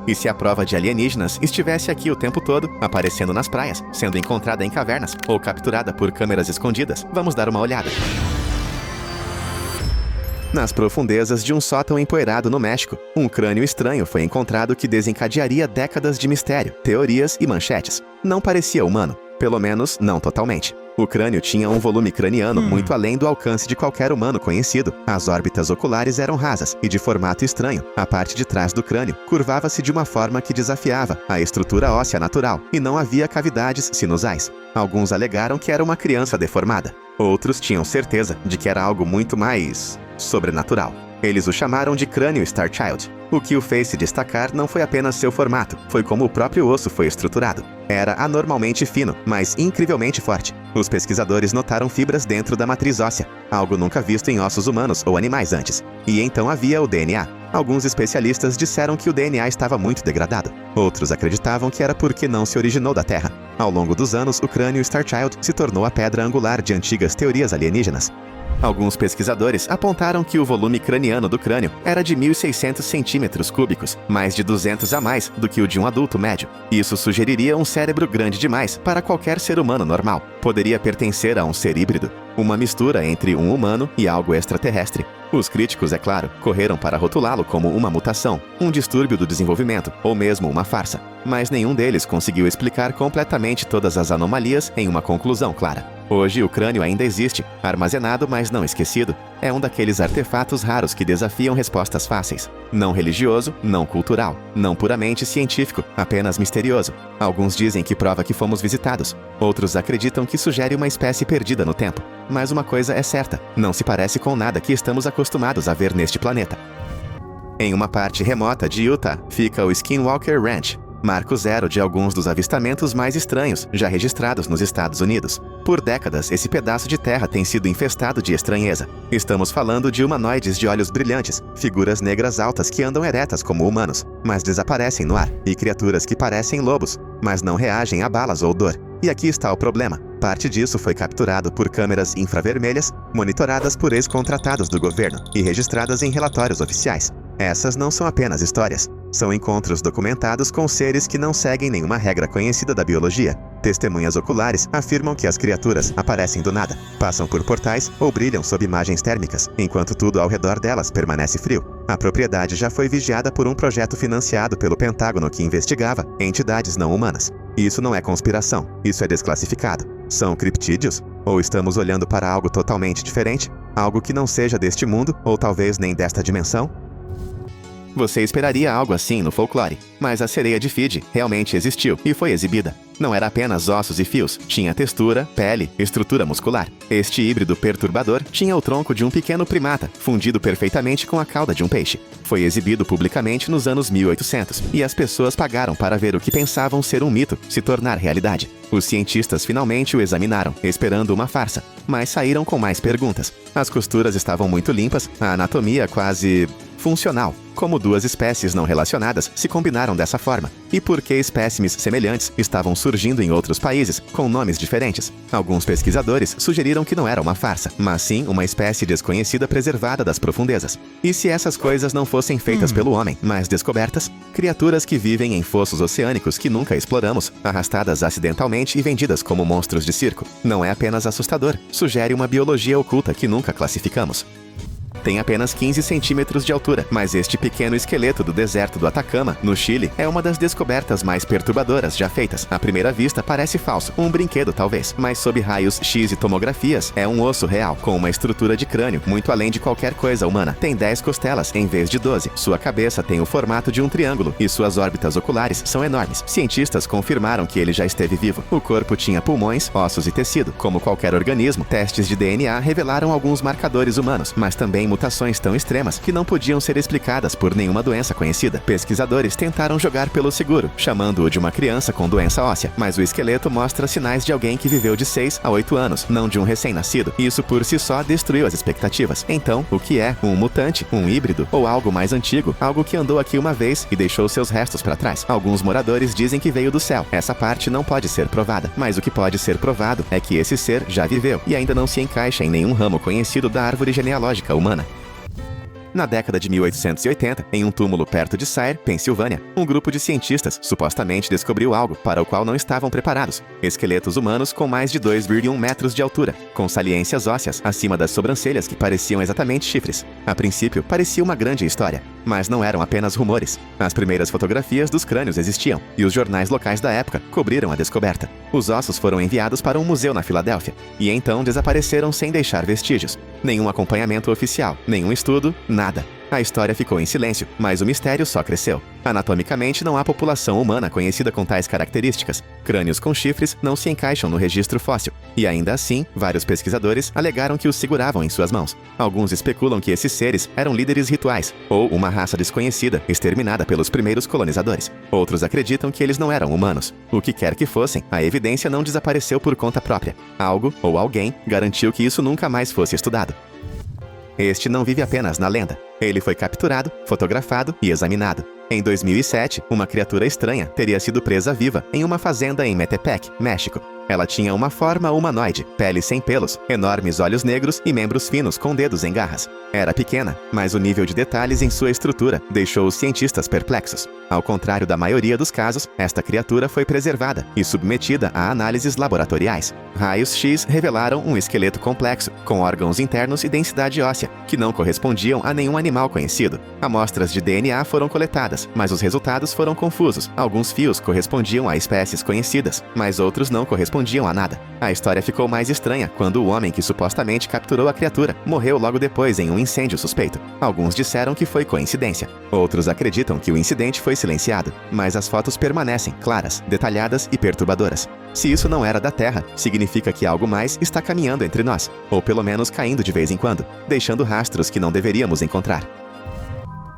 E se a prova de alienígenas estivesse aqui o tempo todo, aparecendo nas praias, sendo encontrada em cavernas ou capturada por câmeras escondidas? Vamos dar uma olhada. Nas profundezas de um sótão empoeirado no México, um crânio estranho foi encontrado que desencadearia décadas de mistério, teorias e manchetes. Não parecia humano, pelo menos não totalmente. O crânio tinha um volume craniano muito além do alcance de qualquer humano conhecido. As órbitas oculares eram rasas e de formato estranho. A parte de trás do crânio curvava-se de uma forma que desafiava a estrutura óssea natural, e não havia cavidades sinusais. Alguns alegaram que era uma criança deformada. Outros tinham certeza de que era algo muito mais sobrenatural. Eles o chamaram de crânio Starchild. O que o fez se destacar não foi apenas seu formato, foi como o próprio osso foi estruturado. Era anormalmente fino, mas incrivelmente forte. Os pesquisadores notaram fibras dentro da matriz óssea, algo nunca visto em ossos humanos ou animais antes. E então havia o DNA. Alguns especialistas disseram que o DNA estava muito degradado. Outros acreditavam que era porque não se originou da Terra. Ao longo dos anos, o crânio Starchild se tornou a pedra angular de antigas teorias alienígenas. Alguns pesquisadores apontaram que o volume craniano do crânio era de 1.600 centímetros cúbicos, mais de 200 a mais do que o de um adulto médio. Isso sugeriria um cérebro grande demais para qualquer ser humano normal. Poderia pertencer a um ser híbrido, uma mistura entre um humano e algo extraterrestre. Os críticos, é claro, correram para rotulá-lo como uma mutação, um distúrbio do desenvolvimento, ou mesmo uma farsa. Mas nenhum deles conseguiu explicar completamente todas as anomalias em uma conclusão clara. Hoje, o crânio ainda existe, armazenado, mas não esquecido. É um daqueles artefatos raros que desafiam respostas fáceis. Não religioso, não cultural, não puramente científico, apenas misterioso. Alguns dizem que prova que fomos visitados. Outros acreditam que sugere uma espécie perdida no tempo. Mas uma coisa é certa, não se parece com nada que estamos acostumados a ver neste planeta. Em uma parte remota de Utah, fica o Skinwalker Ranch, marco zero de alguns dos avistamentos mais estranhos já registrados nos Estados Unidos. Por décadas, esse pedaço de terra tem sido infestado de estranheza. Estamos falando de humanoides de olhos brilhantes, figuras negras altas que andam eretas como humanos, mas desaparecem no ar, e criaturas que parecem lobos, mas não reagem a balas ou dor. E aqui está o problema. Parte disso foi capturado por câmeras infravermelhas, monitoradas por ex-contratados do governo e registradas em relatórios oficiais. Essas não são apenas histórias. São encontros documentados com seres que não seguem nenhuma regra conhecida da biologia. Testemunhas oculares afirmam que as criaturas aparecem do nada, passam por portais ou brilham sob imagens térmicas, enquanto tudo ao redor delas permanece frio. A propriedade já foi vigiada por um projeto financiado pelo Pentágono que investigava entidades não humanas. Isso não é conspiração, isso é desclassificado. São criptídeos? Ou estamos olhando para algo totalmente diferente? Algo que não seja deste mundo, ou talvez nem desta dimensão? Você esperaria algo assim no folclore, mas a sereia de Fiji realmente existiu e foi exibida. Não era apenas ossos e fios, tinha textura, pele, estrutura muscular. Este híbrido perturbador tinha o tronco de um pequeno primata, fundido perfeitamente com a cauda de um peixe. Foi exibido publicamente nos anos 1800, e as pessoas pagaram para ver o que pensavam ser um mito se tornar realidade. Os cientistas finalmente o examinaram, esperando uma farsa, mas saíram com mais perguntas. As costuras estavam muito limpas, a anatomia quase funcional. Como duas espécies não relacionadas se combinaram dessa forma? E por que espécimes semelhantes estavam surgindo em outros países, com nomes diferentes? Alguns pesquisadores sugeriram que não era uma farsa, mas sim uma espécie desconhecida preservada das profundezas. E se essas coisas não fossem feitas pelo homem, mas descobertas? Criaturas que vivem em fossos oceânicos que nunca exploramos, arrastadas acidentalmente e vendidas como monstros de circo. Não é apenas assustador, sugere uma biologia oculta que nunca classificamos. Tem apenas 15 centímetros de altura, mas este pequeno esqueleto do deserto do Atacama, no Chile, é uma das descobertas mais perturbadoras já feitas. À primeira vista parece falso, um brinquedo talvez, mas sob raios X e tomografias, é um osso real, com uma estrutura de crânio, muito além de qualquer coisa humana. Tem 10 costelas, em vez de 12. Sua cabeça tem o formato de um triângulo, e suas órbitas oculares são enormes. Cientistas confirmaram que ele já esteve vivo. O corpo tinha pulmões, ossos e tecido. Como qualquer organismo, testes de DNA revelaram alguns marcadores humanos, mas também mutações tão extremas que não podiam ser explicadas por nenhuma doença conhecida. Pesquisadores tentaram jogar pelo seguro, chamando-o de uma criança com doença óssea, mas o esqueleto mostra sinais de alguém que viveu de 6 a 8 anos, não de um recém-nascido. Isso por si só destruiu as expectativas. Então, o que é? Um mutante? Um híbrido? Ou algo mais antigo? Algo que andou aqui uma vez e deixou seus restos para trás? Alguns moradores dizem que veio do céu. Essa parte não pode ser provada, mas o que pode ser provado é que esse ser já viveu e ainda não se encaixa em nenhum ramo conhecido da árvore genealógica humana. Na década de 1880, em um túmulo perto de Sayre, Pensilvânia, um grupo de cientistas supostamente descobriu algo para o qual não estavam preparados: esqueletos humanos com mais de 2,1 metros de altura, com saliências ósseas acima das sobrancelhas que pareciam exatamente chifres. A princípio, parecia uma grande história, mas não eram apenas rumores. As primeiras fotografias dos crânios existiam, e os jornais locais da época cobriram a descoberta. Os ossos foram enviados para um museu na Filadélfia, e então desapareceram sem deixar vestígios. Nenhum acompanhamento oficial, nenhum estudo, nada. A história ficou em silêncio, mas o mistério só cresceu. Anatomicamente, não há população humana conhecida com tais características. Crânios com chifres não se encaixam no registro fóssil. E ainda assim, vários pesquisadores alegaram que os seguravam em suas mãos. Alguns especulam que esses seres eram líderes rituais, ou uma raça desconhecida, exterminada pelos primeiros colonizadores. Outros acreditam que eles não eram humanos. O que quer que fossem, a evidência não desapareceu por conta própria. Algo, ou alguém, garantiu que isso nunca mais fosse estudado. Este não vive apenas na lenda. Ele foi capturado, fotografado e examinado. Em 2007, uma criatura estranha teria sido presa viva em uma fazenda em Metepec, México. Ela tinha uma forma humanoide, pele sem pelos, enormes olhos negros e membros finos com dedos em garras. Era pequena, mas o nível de detalhes em sua estrutura deixou os cientistas perplexos. Ao contrário da maioria dos casos, esta criatura foi preservada e submetida a análises laboratoriais. Raios-X revelaram um esqueleto complexo, com órgãos internos e densidade óssea, que não correspondiam a nenhum animal conhecido. Amostras de DNA foram coletadas, mas os resultados foram confusos. Alguns fios correspondiam a espécies conhecidas, mas outros não correspondiam a nada. A história ficou mais estranha quando o homem que supostamente capturou a criatura morreu logo depois em um incêndio suspeito. Alguns disseram que foi coincidência. Outros acreditam que o incidente foi silenciado, mas as fotos permanecem claras, detalhadas e perturbadoras. Se isso não era da Terra, significa que algo mais está caminhando entre nós, ou pelo menos caindo de vez em quando, deixando rastros que não deveríamos encontrar.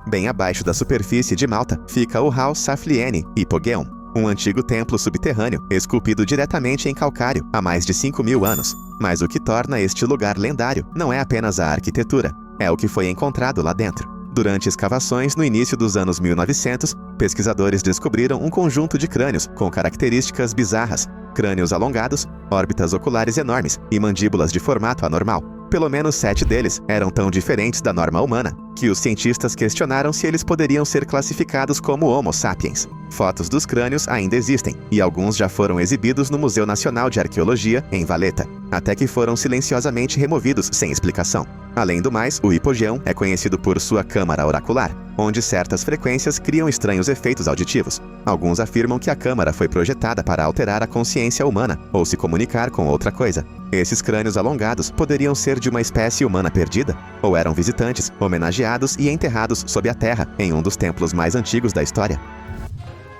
Bem abaixo da superfície de Malta fica o Hal Saflieni Hippogéon, um antigo templo subterrâneo esculpido diretamente em calcário há mais de 5.000 anos. Mas o que torna este lugar lendário não é apenas a arquitetura, é o que foi encontrado lá dentro. Durante escavações no início dos anos 1900, pesquisadores descobriram um conjunto de crânios com características bizarras: crânios alongados, órbitas oculares enormes e mandíbulas de formato anormal. Pelo menos 7 deles eram tão diferentes da norma humana que os cientistas questionaram se eles poderiam ser classificados como Homo sapiens. Fotos dos crânios ainda existem, e alguns já foram exibidos no Museu Nacional de Arqueologia, em Valletta, até que foram silenciosamente removidos sem explicação. Além do mais, o Hippogéon é conhecido por sua câmara oracular, onde certas frequências criam estranhos efeitos auditivos. Alguns afirmam que a câmara foi projetada para alterar a consciência humana ou se comunicar com outra coisa. Esses crânios alongados poderiam ser de uma espécie humana perdida? Ou eram visitantes, homenageados e enterrados sob a terra em um dos templos mais antigos da história?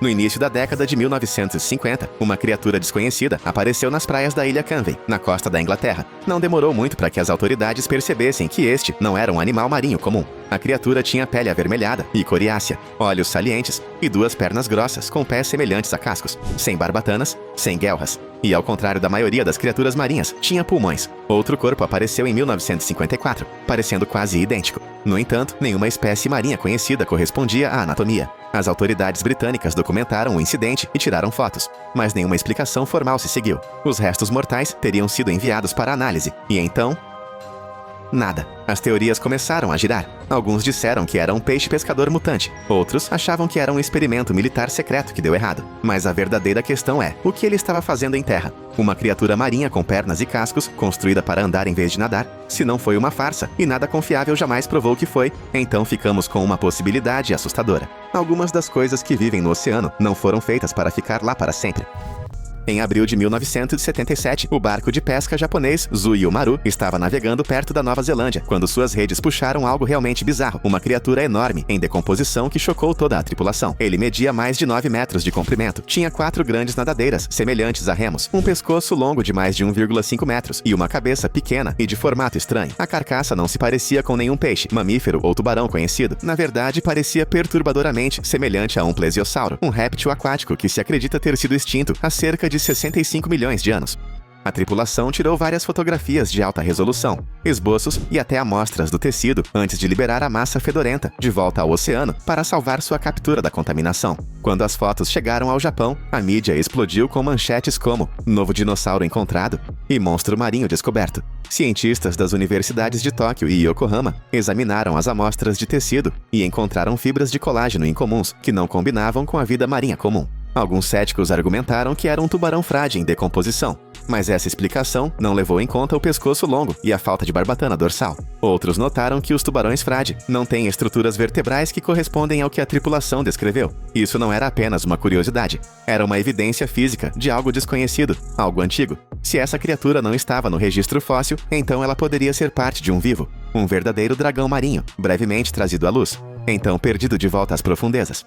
No início da década de 1950, uma criatura desconhecida apareceu nas praias da ilha Canvey, na costa da Inglaterra. Não demorou muito para que as autoridades percebessem que este não era um animal marinho comum. A criatura tinha pele avermelhada e coriácea, olhos salientes e 2 pernas grossas com pés semelhantes a cascos, sem barbatanas, sem guelras. E ao contrário da maioria das criaturas marinhas, tinha pulmões. Outro corpo apareceu em 1954, parecendo quase idêntico. No entanto, nenhuma espécie marinha conhecida correspondia à anatomia. As autoridades britânicas documentaram o incidente e tiraram fotos, mas nenhuma explicação formal se seguiu. Os restos mortais teriam sido enviados para análise, e então... nada. As teorias começaram a girar. Alguns disseram que era um peixe pescador mutante. Outros achavam que era um experimento militar secreto que deu errado. Mas a verdadeira questão é, o que ele estava fazendo em terra? Uma criatura marinha com pernas e cascos, construída para andar em vez de nadar? Se não foi uma farsa, e nada confiável jamais provou que foi, então ficamos com uma possibilidade assustadora. Algumas das coisas que vivem no oceano não foram feitas para ficar lá para sempre. Em abril de 1977, o barco de pesca japonês Zuiyu Maru estava navegando perto da Nova Zelândia, quando suas redes puxaram algo realmente bizarro, uma criatura enorme, em decomposição que chocou toda a tripulação. Ele media mais de 9 metros de comprimento, tinha 4 grandes nadadeiras, semelhantes a remos, um pescoço longo de mais de 1,5 metros e uma cabeça pequena e de formato estranho. A carcaça não se parecia com nenhum peixe, mamífero ou tubarão conhecido. Na verdade, parecia perturbadoramente semelhante a um plesiosauro, um réptil aquático que se acredita ter sido extinto há cerca de 65 milhões de anos. A tripulação tirou várias fotografias de alta resolução, esboços e até amostras do tecido antes de liberar a massa fedorenta de volta ao oceano para salvar sua captura da contaminação. Quando as fotos chegaram ao Japão, a mídia explodiu com manchetes como "Novo dinossauro encontrado" e "Monstro marinho descoberto". Cientistas das universidades de Tóquio e Yokohama examinaram as amostras de tecido e encontraram fibras de colágeno incomuns que não combinavam com a vida marinha comum. Alguns céticos argumentaram que era um tubarão frágil em decomposição, mas essa explicação não levou em conta o pescoço longo e a falta de barbatana dorsal. Outros notaram que os tubarões frade não têm estruturas vertebrais que correspondem ao que a tripulação descreveu. Isso não era apenas uma curiosidade, era uma evidência física de algo desconhecido, algo antigo. Se essa criatura não estava no registro fóssil, então ela poderia ser parte de um vivo, um verdadeiro dragão marinho, brevemente trazido à luz, então perdido de volta às profundezas.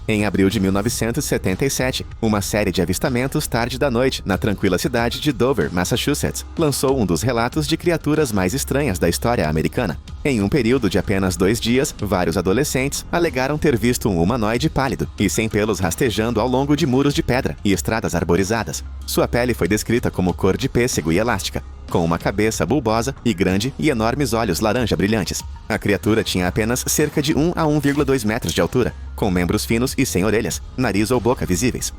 Em abril de 1977, uma série de avistamentos tarde da noite na tranquila cidade de Dover, Massachusetts, lançou um dos relatos de criaturas mais estranhas da história americana. Em um período de apenas 2 dias, vários adolescentes alegaram ter visto um humanoide pálido e sem pelos rastejando ao longo de muros de pedra e estradas arborizadas. Sua pele foi descrita como cor de pêssego e elástica, com uma cabeça bulbosa e grande e enormes olhos laranja brilhantes. A criatura tinha apenas cerca de 1 a 1,2 metros de altura, com membros finos e sem orelhas, nariz ou boca visíveis.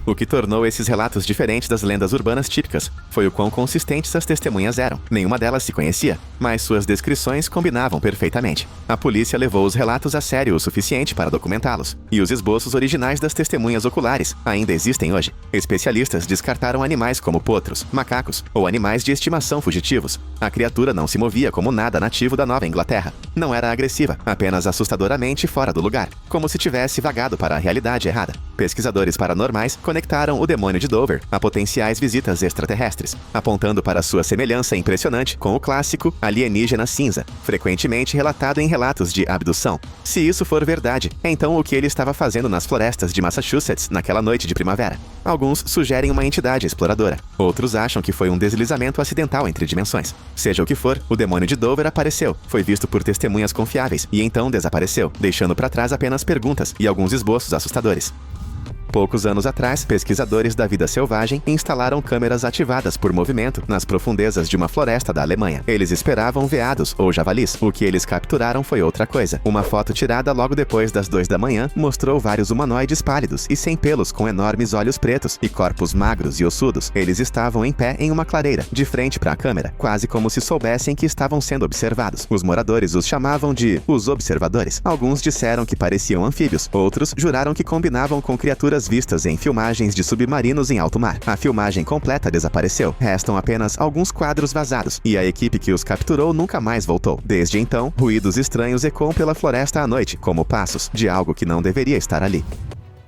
O que tornou esses relatos diferentes das lendas urbanas típicas foi o quão consistentes as testemunhas eram. Nenhuma delas se conhecia, mas suas descrições combinavam perfeitamente. A polícia levou os relatos a sério o suficiente para documentá-los, e os esboços originais das testemunhas oculares ainda existem hoje. Especialistas descartaram animais como potros, macacos ou animais de estimação fugitivos. A criatura não se movia como nada nativo da Nova Inglaterra. Não era agressiva, apenas assustadoramente fora do lugar, como se tivesse vagado para a realidade errada. Pesquisadores paranormais conectaram o demônio de Dover a potenciais visitas extraterrestres, apontando para sua semelhança impressionante com o clássico alienígena cinza, frequentemente relatado em relatos de abdução. Se isso for verdade, então o que ele estava fazendo nas florestas de Massachusetts naquela noite de primavera? Alguns sugerem uma entidade exploradora. Outros acham que foi um deslizamento acidental entre dimensões. Seja o que for, o demônio de Dover apareceu, foi visto por testemunhas confiáveis e então desapareceu, deixando para trás apenas perguntas e alguns esboços assustadores. Poucos anos atrás, pesquisadores da vida selvagem instalaram câmeras ativadas por movimento nas profundezas de uma floresta da Alemanha. Eles esperavam veados ou javalis. O que eles capturaram foi outra coisa. Uma foto tirada logo depois das 2 da manhã mostrou vários humanoides pálidos e sem pelos com enormes olhos pretos e corpos magros e ossudos. Eles estavam em pé em uma clareira, de frente para a câmera, quase como se soubessem que estavam sendo observados. Os moradores os chamavam de os observadores. Alguns disseram que pareciam anfíbios, outros juraram que combinavam com criaturas vistas em filmagens de submarinos em alto mar. A filmagem completa desapareceu. Restam apenas alguns quadros vazados, e a equipe que os capturou nunca mais voltou. Desde então, ruídos estranhos ecoam pela floresta à noite, como passos de algo que não deveria estar ali.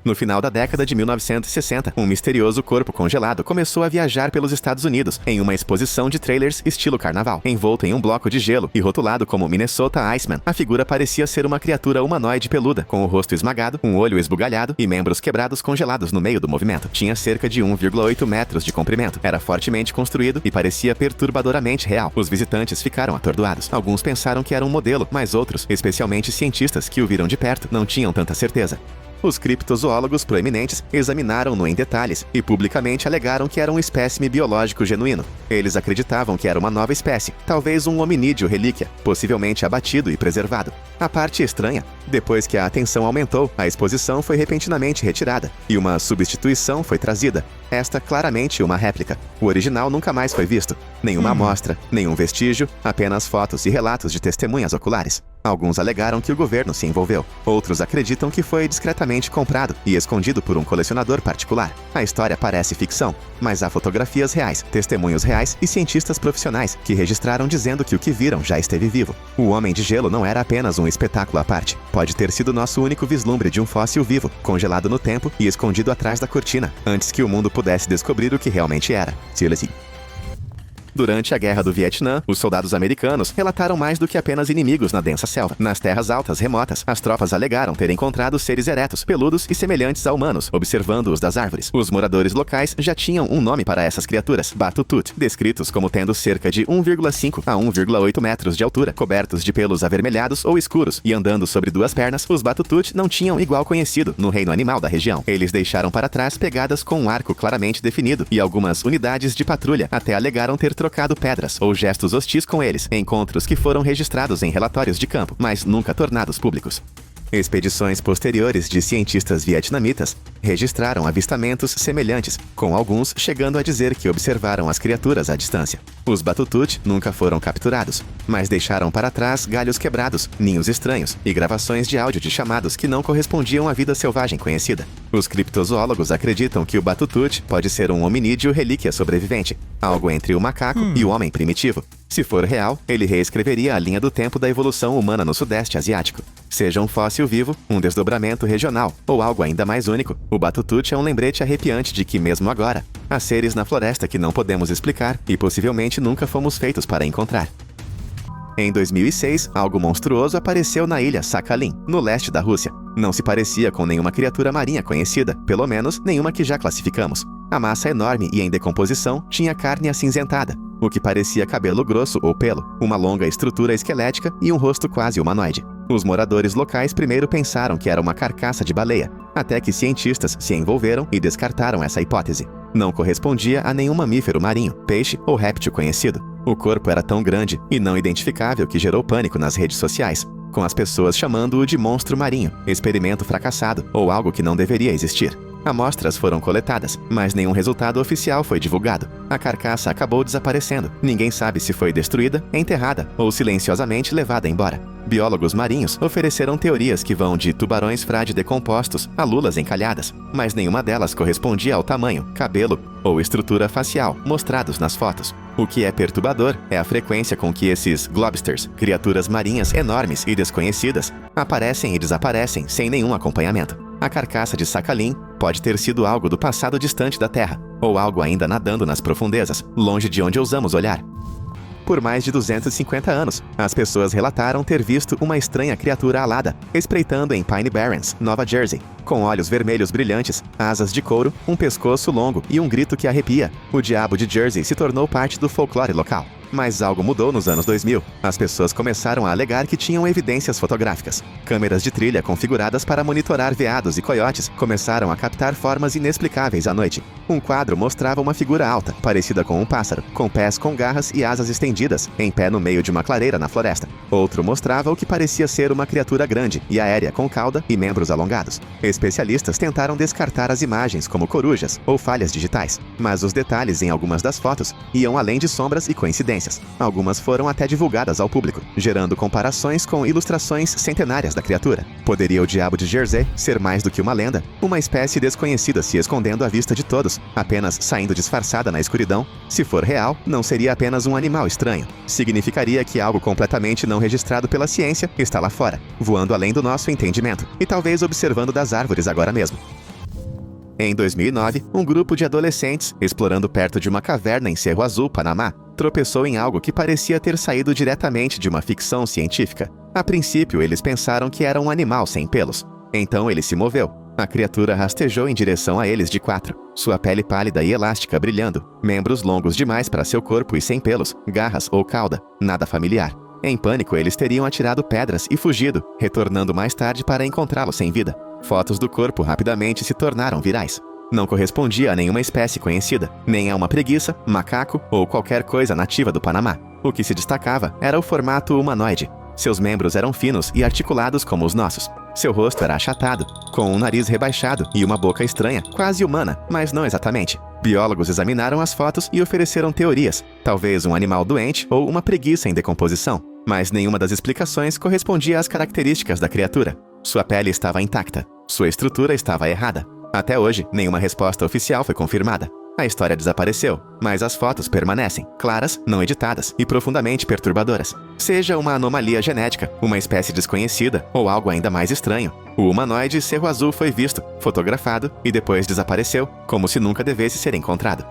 No final da década de 1960, um misterioso corpo congelado começou a viajar pelos Estados Unidos em uma exposição de trailers estilo carnaval. Envolto em um bloco de gelo e rotulado como Minnesota Iceman, a figura parecia ser uma criatura humanoide peluda, com o rosto esmagado, um olho esbugalhado e membros quebrados congelados no meio do movimento. Tinha cerca de 1,8 metros de comprimento. Era fortemente construído e parecia perturbadoramente real. Os visitantes ficaram atordoados. Alguns pensaram que era um modelo, mas outros, especialmente cientistas que o viram de perto, não tinham tanta certeza. Os criptozoólogos proeminentes examinaram-no em detalhes e publicamente alegaram que era um espécime biológico genuíno. Eles acreditavam que era uma nova espécie, talvez um hominídeo relíquia, possivelmente abatido e preservado. A parte estranha, depois que a atenção aumentou, a exposição foi repentinamente retirada e uma substituição foi trazida. Esta claramente uma réplica. O original nunca mais foi visto. Nenhuma amostra, nenhum vestígio, apenas fotos e relatos de testemunhas oculares. Alguns alegaram que o governo se envolveu. Outros acreditam que foi discretamente comprado e escondido por um colecionador particular. A história parece ficção, mas há fotografias reais, testemunhos reais e cientistas profissionais que registraram dizendo que o que viram já esteve vivo. O Homem de Gelo não era apenas um espetáculo à parte. Pode ter sido nosso único vislumbre de um fóssil vivo, congelado no tempo e escondido atrás da cortina, antes que o mundo pudesse descobrir o que realmente era. Durante a Guerra do Vietnã, os soldados americanos relataram mais do que apenas inimigos na densa selva. Nas terras altas remotas, as tropas alegaram ter encontrado seres eretos, peludos e semelhantes a humanos, observando-os das árvores. Os moradores locais já tinham um nome para essas criaturas, Batutut, descritos como tendo cerca de 1,5 a 1,8 metros de altura, cobertos de pelos avermelhados ou escuros e andando sobre 2 pernas. Os Batutut não tinham igual conhecido no reino animal da região. Eles deixaram para trás pegadas com um arco claramente definido e algumas unidades de patrulha até alegaram ter trocado pedras ou gestos hostis com eles, encontros que foram registrados em relatórios de campo, mas nunca tornados públicos. Expedições posteriores de cientistas vietnamitas registraram avistamentos semelhantes, com alguns chegando a dizer que observaram as criaturas à distância. Os Batutut nunca foram capturados, mas deixaram para trás galhos quebrados, ninhos estranhos e gravações de áudio de chamados que não correspondiam à vida selvagem conhecida. Os criptozoólogos acreditam que o Batutut pode ser um hominídeo relíquia sobrevivente, algo entre o macaco e o homem primitivo. Se for real, ele reescreveria a linha do tempo da evolução humana no Sudeste Asiático. Seja um fóssil vivo, um desdobramento regional ou algo ainda mais único, o Batutut é um lembrete arrepiante de que, mesmo agora, há seres na floresta que não podemos explicar e possivelmente nunca fomos feitos para encontrar. Em 2006, algo monstruoso apareceu na ilha Sakhalin, no leste da Rússia. Não se parecia com nenhuma criatura marinha conhecida, pelo menos nenhuma que já classificamos. A massa enorme e em decomposição tinha carne acinzentada, o que parecia cabelo grosso ou pelo, uma longa estrutura esquelética e um rosto quase humanoide. Os moradores locais primeiro pensaram que era uma carcaça de baleia, até que cientistas se envolveram e descartaram essa hipótese. Não correspondia a nenhum mamífero marinho, peixe ou réptil conhecido. O corpo era tão grande e não identificável que gerou pânico nas redes sociais, com as pessoas chamando-o de monstro marinho, experimento fracassado ou algo que não deveria existir. Amostras foram coletadas, mas nenhum resultado oficial foi divulgado. A carcaça acabou desaparecendo. Ninguém sabe se foi destruída, enterrada ou silenciosamente levada embora. Biólogos marinhos ofereceram teorias que vão de tubarões frade-decompostos a lulas encalhadas, mas nenhuma delas correspondia ao tamanho, cabelo ou estrutura facial mostrados nas fotos. O que é perturbador é a frequência com que esses globsters, criaturas marinhas enormes e desconhecidas, aparecem e desaparecem sem nenhum acompanhamento. A carcaça de Sakhalin pode ter sido algo do passado distante da Terra, ou algo ainda nadando nas profundezas, longe de onde ousamos olhar. Por mais de 250 anos, as pessoas relataram ter visto uma estranha criatura alada, espreitando em Pine Barrens, Nova Jersey. Com olhos vermelhos brilhantes, asas de couro, um pescoço longo e um grito que arrepia, o diabo de Jersey se tornou parte do folclore local. Mas algo mudou nos anos 2000. As pessoas começaram a alegar que tinham evidências fotográficas. Câmeras de trilha configuradas para monitorar veados e coiotes começaram a captar formas inexplicáveis à noite. Um quadro mostrava uma figura alta, parecida com um pássaro, com pés com garras e asas estendidas, em pé no meio de uma clareira na floresta. Outro mostrava o que parecia ser uma criatura grande e aérea com cauda e membros alongados. Especialistas tentaram descartar as imagens como corujas ou falhas digitais, mas os detalhes em algumas das fotos iam além de sombras e coincidências. Algumas foram até divulgadas ao público, gerando comparações com ilustrações centenárias da criatura. Poderia o diabo de Jersey ser mais do que uma lenda? Uma espécie desconhecida se escondendo à vista de todos, apenas saindo disfarçada na escuridão? Se for real, não seria apenas um animal estranho. Significaria que algo completamente não registrado pela ciência está lá fora, voando além do nosso entendimento, e talvez observando das árvores agora mesmo. Em 2009, um grupo de adolescentes, explorando perto de uma caverna em Cerro Azul, Panamá, tropeçou em algo que parecia ter saído diretamente de uma ficção científica. A princípio, eles pensaram que era um animal sem pelos. Então ele se moveu. A criatura rastejou em direção a eles de quatro, sua pele pálida e elástica brilhando, membros longos demais para seu corpo e sem pelos, garras ou cauda, nada familiar. Em pânico, eles teriam atirado pedras e fugido, retornando mais tarde para encontrá-lo sem vida. Fotos do corpo rapidamente se tornaram virais. Não correspondia a nenhuma espécie conhecida, nem a uma preguiça, macaco ou qualquer coisa nativa do Panamá. O que se destacava era o formato humanoide. Seus membros eram finos e articulados como os nossos. Seu rosto era achatado, com um nariz rebaixado e uma boca estranha, quase humana, mas não exatamente. Biólogos examinaram as fotos e ofereceram teorias, talvez um animal doente ou uma preguiça em decomposição, mas nenhuma das explicações correspondia às características da criatura. Sua pele estava intacta, sua estrutura estava errada. Até hoje, nenhuma resposta oficial foi confirmada. A história desapareceu, mas as fotos permanecem, claras, não editadas e profundamente perturbadoras. Seja uma anomalia genética, uma espécie desconhecida ou algo ainda mais estranho, o humanoide Cerro Azul foi visto, fotografado e depois desapareceu, como se nunca devesse ser encontrado.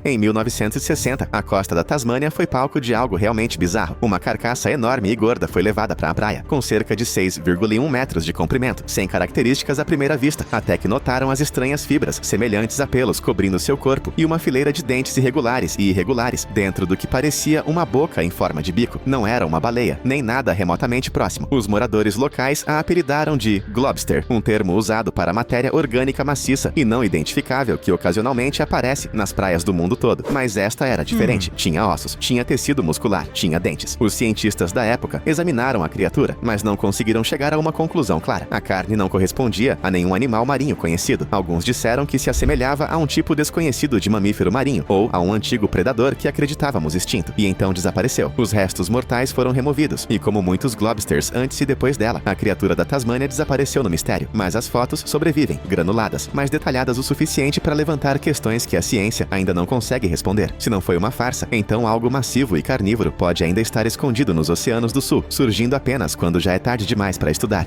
Em 1960, a costa da Tasmânia foi palco de algo realmente bizarro. Uma carcaça enorme e gorda foi levada para a praia, com cerca de 6,1 metros de comprimento, sem características à primeira vista, até que notaram as estranhas fibras, semelhantes a pelos cobrindo seu corpo, e uma fileira de dentes irregulares e irregulares, dentro do que parecia uma boca em forma de bico. Não era uma baleia, nem nada remotamente próximo. Os moradores locais a apelidaram de globster, um termo usado para matéria orgânica maciça e não identificável que ocasionalmente aparece nas praias do mundo mundo todo, mas esta era diferente. Tinha ossos, tinha tecido muscular, tinha dentes. Os cientistas da época examinaram a criatura, mas não conseguiram chegar a uma conclusão clara. A carne não correspondia a nenhum animal marinho conhecido. Alguns disseram que se assemelhava a um tipo desconhecido de mamífero marinho, ou a um antigo predador que acreditávamos extinto, e então desapareceu. Os restos mortais foram removidos, e como muitos globsters antes e depois dela, a criatura da Tasmânia desapareceu no mistério. Mas as fotos sobrevivem, granuladas, mas detalhadas o suficiente para levantar questões que a ciência ainda não consegue responder. Se não foi uma farsa, então algo massivo e carnívoro pode ainda estar escondido nos oceanos do sul, surgindo apenas quando já é tarde demais para estudar.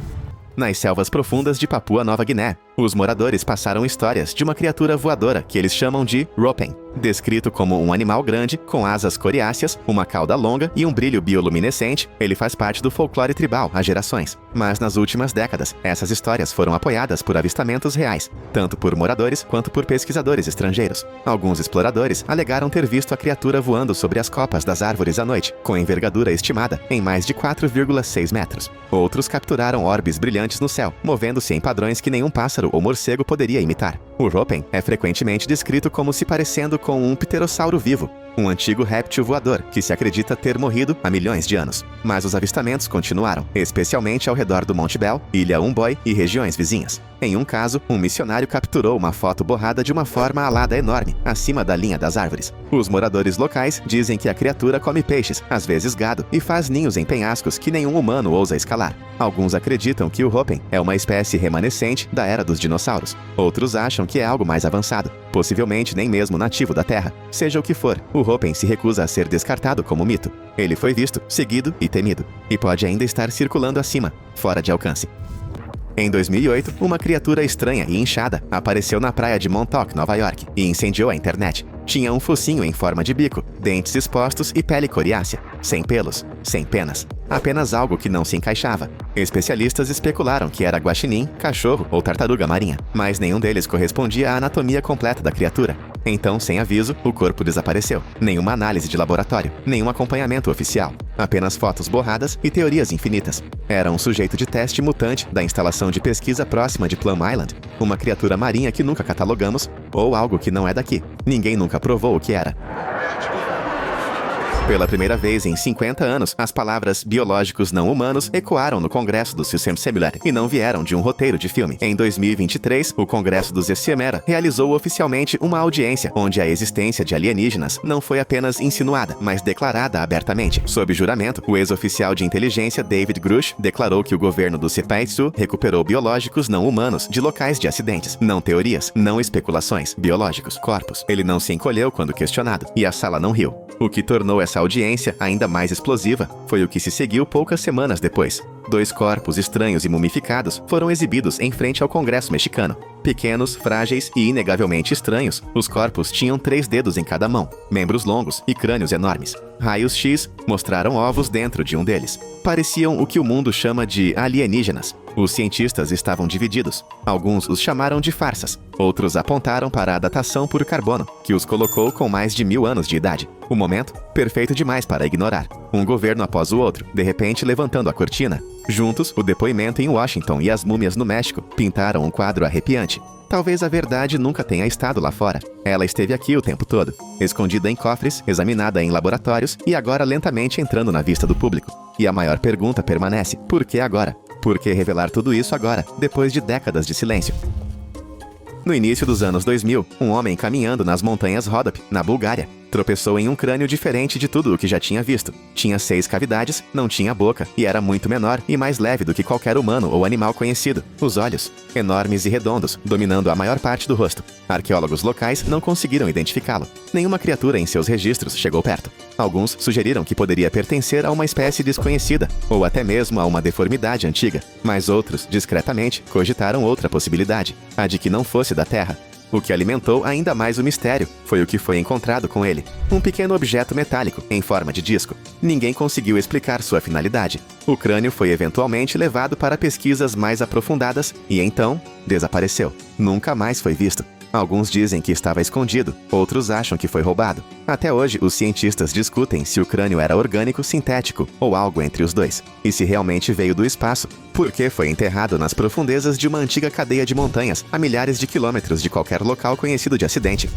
Nas selvas profundas de Papua Nova Guiné, os moradores passaram histórias de uma criatura voadora que eles chamam de Ropen. Descrito como um animal grande, com asas coriáceas, uma cauda longa e um brilho bioluminescente, ele faz parte do folclore tribal há gerações. Mas nas últimas décadas, essas histórias foram apoiadas por avistamentos reais, tanto por moradores quanto por pesquisadores estrangeiros. Alguns exploradores alegaram ter visto a criatura voando sobre as copas das árvores à noite, com envergadura estimada em mais de 4,6 metros. Outros capturaram orbes brilhantes no céu, movendo-se em padrões que nenhum pássaro ou morcego poderia imitar. O Ropen é frequentemente descrito como se parecendo com um pterossauro vivo, um antigo réptil voador que se acredita ter morrido há milhões de anos. Mas os avistamentos continuaram, especialmente ao redor do Monte Bell, Ilha Umboy e regiões vizinhas. Em um caso, um missionário capturou uma foto borrada de uma forma alada enorme, acima da linha das árvores. Os moradores locais dizem que a criatura come peixes, às vezes gado, e faz ninhos em penhascos que nenhum humano ousa escalar. Alguns acreditam que o Ropen é uma espécie remanescente da era dos dinossauros. Outros acham que é algo mais avançado, possivelmente nem mesmo nativo da Terra. Seja o que for, o Ropen se recusa a ser descartado como mito. Ele foi visto, seguido e temido, e pode ainda estar circulando acima, fora de alcance. Em 2008, uma criatura estranha e inchada apareceu na praia de Montauk, Nova York, e incendiou a internet. Tinha um focinho em forma de bico, dentes expostos e pele coriácea, sem pelos, sem penas. Apenas algo que não se encaixava. Especialistas especularam que era guaxinim, cachorro ou tartaruga marinha, mas nenhum deles correspondia à anatomia completa da criatura. Então, sem aviso, o corpo desapareceu. Nenhuma análise de laboratório, nenhum acompanhamento oficial. Apenas fotos borradas e teorias infinitas. Era um sujeito de teste mutante da instalação de pesquisa próxima de Plum Island, uma criatura marinha que nunca catalogamos, ou algo que não é daqui. Ninguém nunca provou o que era. Pela primeira vez em 50 anos, as palavras biológicos não humanos ecoaram no Congresso do Sissemsemuler e não vieram de um roteiro de filme. Em 2023, o Congresso dos Essiemera realizou oficialmente uma audiência onde a existência de alienígenas não foi apenas insinuada, mas declarada abertamente. Sob juramento, o ex-oficial de inteligência David Grush declarou que o governo do Sepetsu recuperou biológicos não humanos de locais de acidentes. Não teorias, não especulações. Biológicos, corpos. Ele não se encolheu quando questionado, e a sala não riu. O que tornou essa audiência ainda mais explosiva foi o que se seguiu poucas semanas depois. 2 corpos estranhos e mumificados foram exibidos em frente ao Congresso mexicano. Pequenos, frágeis e inegavelmente estranhos, os corpos tinham 3 dedos em cada mão, membros longos e crânios enormes. Raios X mostraram ovos dentro de um deles. Pareciam o que o mundo chama de alienígenas. Os cientistas estavam divididos. Alguns os chamaram de farsas. Outros apontaram para a datação por carbono, que os colocou com mais de 1000 anos de idade. O momento, perfeito demais para ignorar. Um governo após o outro, de repente levantando a cortina. Juntos, o depoimento em Washington e as múmias no México pintaram um quadro arrepiante. Talvez a verdade nunca tenha estado lá fora. Ela esteve aqui o tempo todo, escondida em cofres, examinada em laboratórios e agora lentamente entrando na vista do público. E a maior pergunta permanece: por que agora? Por que revelar tudo isso agora, depois de décadas de silêncio? No início dos anos 2000, um homem caminhando nas montanhas Rhodope, na Bulgária, tropeçou em um crânio diferente de tudo o que já tinha visto. Tinha 6 cavidades, não tinha boca e era muito menor e mais leve do que qualquer humano ou animal conhecido. Os olhos, enormes e redondos, dominando a maior parte do rosto. Arqueólogos locais não conseguiram identificá-lo. Nenhuma criatura em seus registros chegou perto. Alguns sugeriram que poderia pertencer a uma espécie desconhecida, ou até mesmo a uma deformidade antiga. Mas outros, discretamente, cogitaram outra possibilidade, a de que não fosse da Terra. O que alimentou ainda mais o mistério foi o que foi encontrado com ele. Um pequeno objeto metálico, em forma de disco. Ninguém conseguiu explicar sua finalidade. O crânio foi eventualmente levado para pesquisas mais aprofundadas e então desapareceu. Nunca mais foi visto. Alguns dizem que estava escondido, outros acham que foi roubado. Até hoje, os cientistas discutem se o crânio era orgânico, sintético ou algo entre os dois. E se realmente veio do espaço, por que foi enterrado nas profundezas de uma antiga cadeia de montanhas, a milhares de quilômetros de qualquer local conhecido de acidente.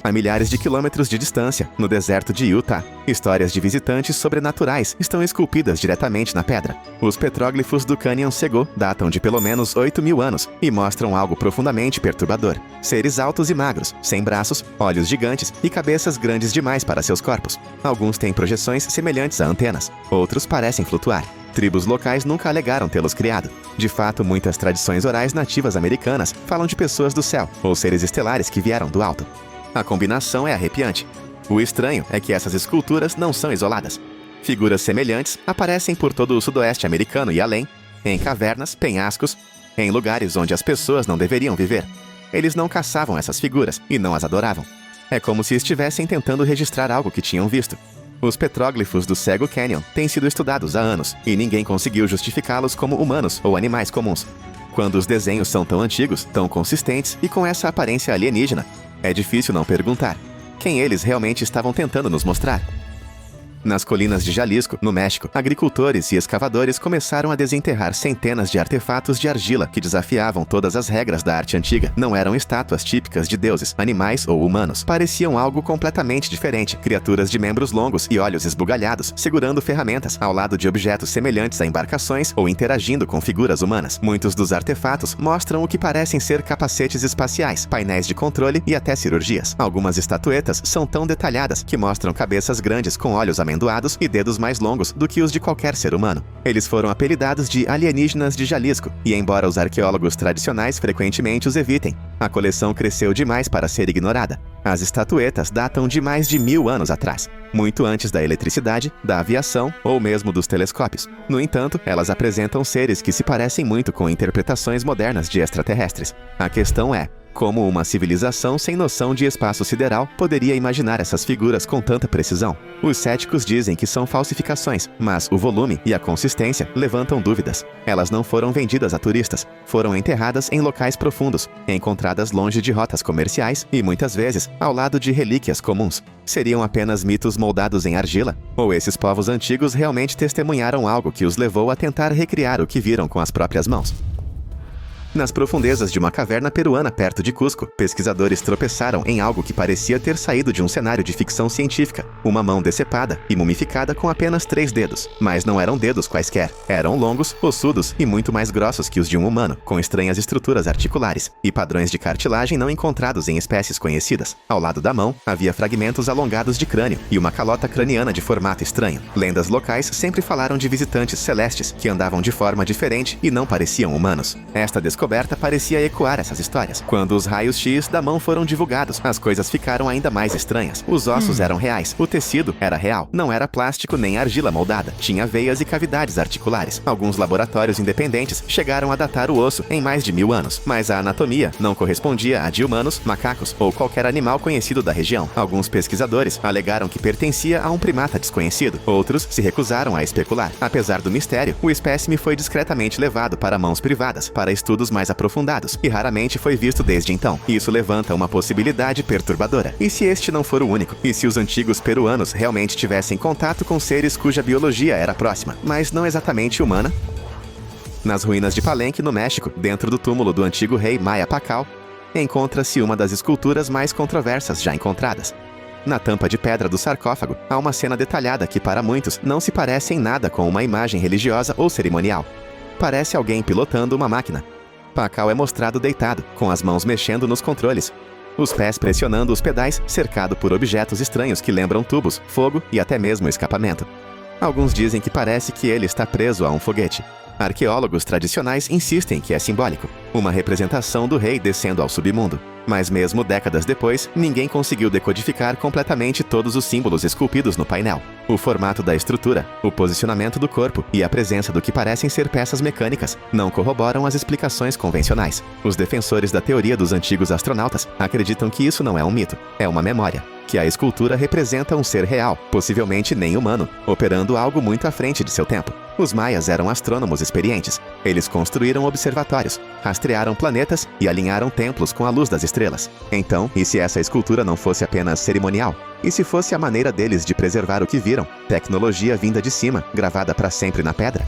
A milhares de quilômetros de distância, no deserto de Utah, histórias de visitantes sobrenaturais estão esculpidas diretamente na pedra. Os petróglifos do Canyon Sego datam de pelo menos 8.000 anos e mostram algo profundamente perturbador. Seres altos e magros, sem braços, olhos gigantes e cabeças grandes demais para seus corpos. Alguns têm projeções semelhantes a antenas, outros parecem flutuar. Tribos locais nunca alegaram tê-los criado. De fato, muitas tradições orais nativas americanas falam de pessoas do céu ou seres estelares que vieram do alto. A combinação é arrepiante. O estranho é que essas esculturas não são isoladas. Figuras semelhantes aparecem por todo o sudoeste americano e além, em cavernas, penhascos, em lugares onde as pessoas não deveriam viver. Eles não caçavam essas figuras e não as adoravam. É como se estivessem tentando registrar algo que tinham visto. Os petróglifos do Sego Canyon têm sido estudados há anos e ninguém conseguiu justificá-los como humanos ou animais comuns. Quando os desenhos são tão antigos, tão consistentes e com essa aparência alienígena, é difícil não perguntar quem eles realmente estavam tentando nos mostrar. Nas colinas de Jalisco, no México, agricultores e escavadores começaram a desenterrar centenas de artefatos de argila que desafiavam todas as regras da arte antiga. Não eram estátuas típicas de deuses, animais ou humanos. Pareciam algo completamente diferente. Criaturas de membros longos e olhos esbugalhados, segurando ferramentas, ao lado de objetos semelhantes a embarcações ou interagindo com figuras humanas. Muitos dos artefatos mostram o que parecem ser capacetes espaciais, painéis de controle e até cirurgias. Algumas estatuetas são tão detalhadas que mostram cabeças grandes com olhos amendoados e dedos mais longos do que os de qualquer ser humano. Eles foram apelidados de alienígenas de Jalisco, e embora os arqueólogos tradicionais frequentemente os evitem, a coleção cresceu demais para ser ignorada. As estatuetas datam de mais de 1.000 anos atrás, muito antes da eletricidade, da aviação ou mesmo dos telescópios. No entanto, elas apresentam seres que se parecem muito com interpretações modernas de extraterrestres. A questão é: como uma civilização sem noção de espaço sideral poderia imaginar essas figuras com tanta precisão? Os céticos dizem que são falsificações, mas o volume e a consistência levantam dúvidas. Elas não foram vendidas a turistas, foram enterradas em locais profundos, encontradas longe de rotas comerciais e muitas vezes ao lado de relíquias comuns. Seriam apenas mitos moldados em argila? Ou esses povos antigos realmente testemunharam algo que os levou a tentar recriar o que viram com as próprias mãos? Nas profundezas de uma caverna peruana perto de Cusco, pesquisadores tropeçaram em algo que parecia ter saído de um cenário de ficção científica. Uma mão decepada e mumificada com apenas 3 dedos. Mas não eram dedos quaisquer. Eram longos, ossudos e muito mais grossos que os de um humano, com estranhas estruturas articulares e padrões de cartilagem não encontrados em espécies conhecidas. Ao lado da mão, havia fragmentos alongados de crânio e uma calota craniana de formato estranho. Lendas locais sempre falaram de visitantes celestes que andavam de forma diferente e não pareciam humanos. Esta descoberta parecia ecoar essas histórias. Quando os raios-x da mão foram divulgados, as coisas ficaram ainda mais estranhas. Os ossos eram reais, o tecido era real, não era plástico nem argila moldada, tinha veias e cavidades articulares. Alguns laboratórios independentes chegaram a datar o osso em mais de 1.000 anos, mas a anatomia não correspondia à de humanos, macacos ou qualquer animal conhecido da região. Alguns pesquisadores alegaram que pertencia a um primata desconhecido, outros se recusaram a especular. Apesar do mistério, o espécime foi discretamente levado para mãos privadas, para estudos mais aprofundados, e raramente foi visto desde então. Isso levanta uma possibilidade perturbadora. E se este não for o único? E se os antigos peruanos realmente tivessem contato com seres cuja biologia era próxima, mas não exatamente humana? Nas ruínas de Palenque, no México, dentro do túmulo do antigo rei Maya Pacal, encontra-se uma das esculturas mais controversas já encontradas. Na tampa de pedra do sarcófago, há uma cena detalhada que para muitos não se parece em nada com uma imagem religiosa ou cerimonial. Parece alguém pilotando uma máquina. Pacal é mostrado deitado, com as mãos mexendo nos controles, os pés pressionando os pedais, cercado por objetos estranhos que lembram tubos, fogo e até mesmo escapamento. Alguns dizem que parece que ele está preso a um foguete. Arqueólogos tradicionais insistem que é simbólico, uma representação do rei descendo ao submundo. Mas mesmo décadas depois, ninguém conseguiu decodificar completamente todos os símbolos esculpidos no painel. O formato da estrutura, o posicionamento do corpo e a presença do que parecem ser peças mecânicas não corroboram as explicações convencionais. Os defensores da teoria dos antigos astronautas acreditam que isso não é um mito, é uma memória, que a escultura representa um ser real, possivelmente nem humano, operando algo muito à frente de seu tempo. Os maias eram astrônomos experientes. Eles construíram observatórios, rastrearam planetas e alinharam templos com a luz das estrelas. Então, e se essa escultura não fosse apenas cerimonial? E se fosse a maneira deles de preservar o que viram? Tecnologia vinda de cima, gravada para sempre na pedra?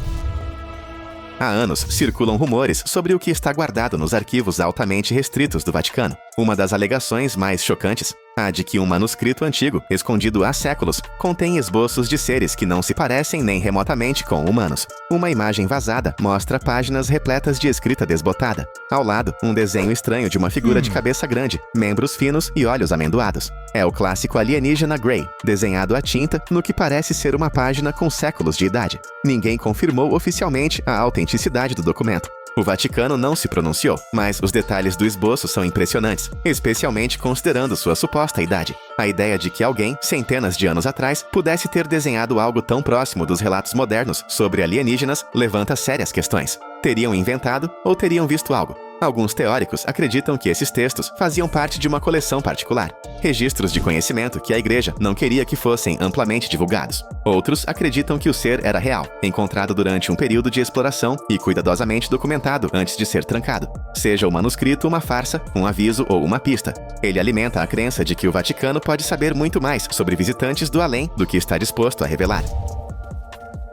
Há anos, circulam rumores sobre o que está guardado nos arquivos altamente restritos do Vaticano. Uma das alegações mais chocantes A de que um manuscrito antigo, escondido há séculos, contém esboços de seres que não se parecem nem remotamente com humanos. Uma imagem vazada mostra páginas repletas de escrita desbotada. Ao lado, um desenho estranho de uma figura de cabeça grande, membros finos e olhos amendoados. É o clássico alienígena Grey, desenhado à tinta no que parece ser uma página com séculos de idade. Ninguém confirmou oficialmente a autenticidade do documento. O Vaticano não se pronunciou, mas os detalhes do esboço são impressionantes, especialmente considerando sua suposta idade. A ideia de que alguém, centenas de anos atrás, pudesse ter desenhado algo tão próximo dos relatos modernos sobre alienígenas levanta sérias questões. Teriam inventado ou teriam visto algo? Alguns teóricos acreditam que esses textos faziam parte de uma coleção particular, registros de conhecimento que a Igreja não queria que fossem amplamente divulgados. Outros acreditam que o ser era real, encontrado durante um período de exploração e cuidadosamente documentado antes de ser trancado. Seja o manuscrito uma farsa, um aviso ou uma pista, ele alimenta a crença de que o Vaticano pode saber muito mais sobre visitantes do além do que está disposto a revelar.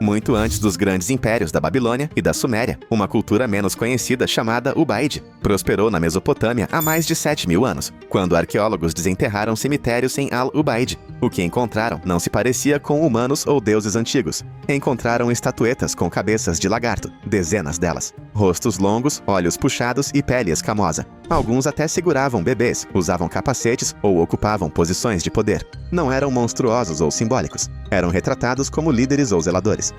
Muito antes dos grandes impérios da Babilônia e da Suméria, uma cultura menos conhecida chamada Ubaide prosperou na Mesopotâmia há mais de 7.000 anos, quando arqueólogos desenterraram cemitérios em Al-Ubaide. O que encontraram não se parecia com humanos ou deuses antigos. Encontraram estatuetas com cabeças de lagarto, dezenas delas, rostos longos, olhos puxados e pele escamosa. Alguns até seguravam bebês, usavam capacetes ou ocupavam posições de poder. Não eram monstruosos ou simbólicos. Eram retratados como líderes ou zeladores.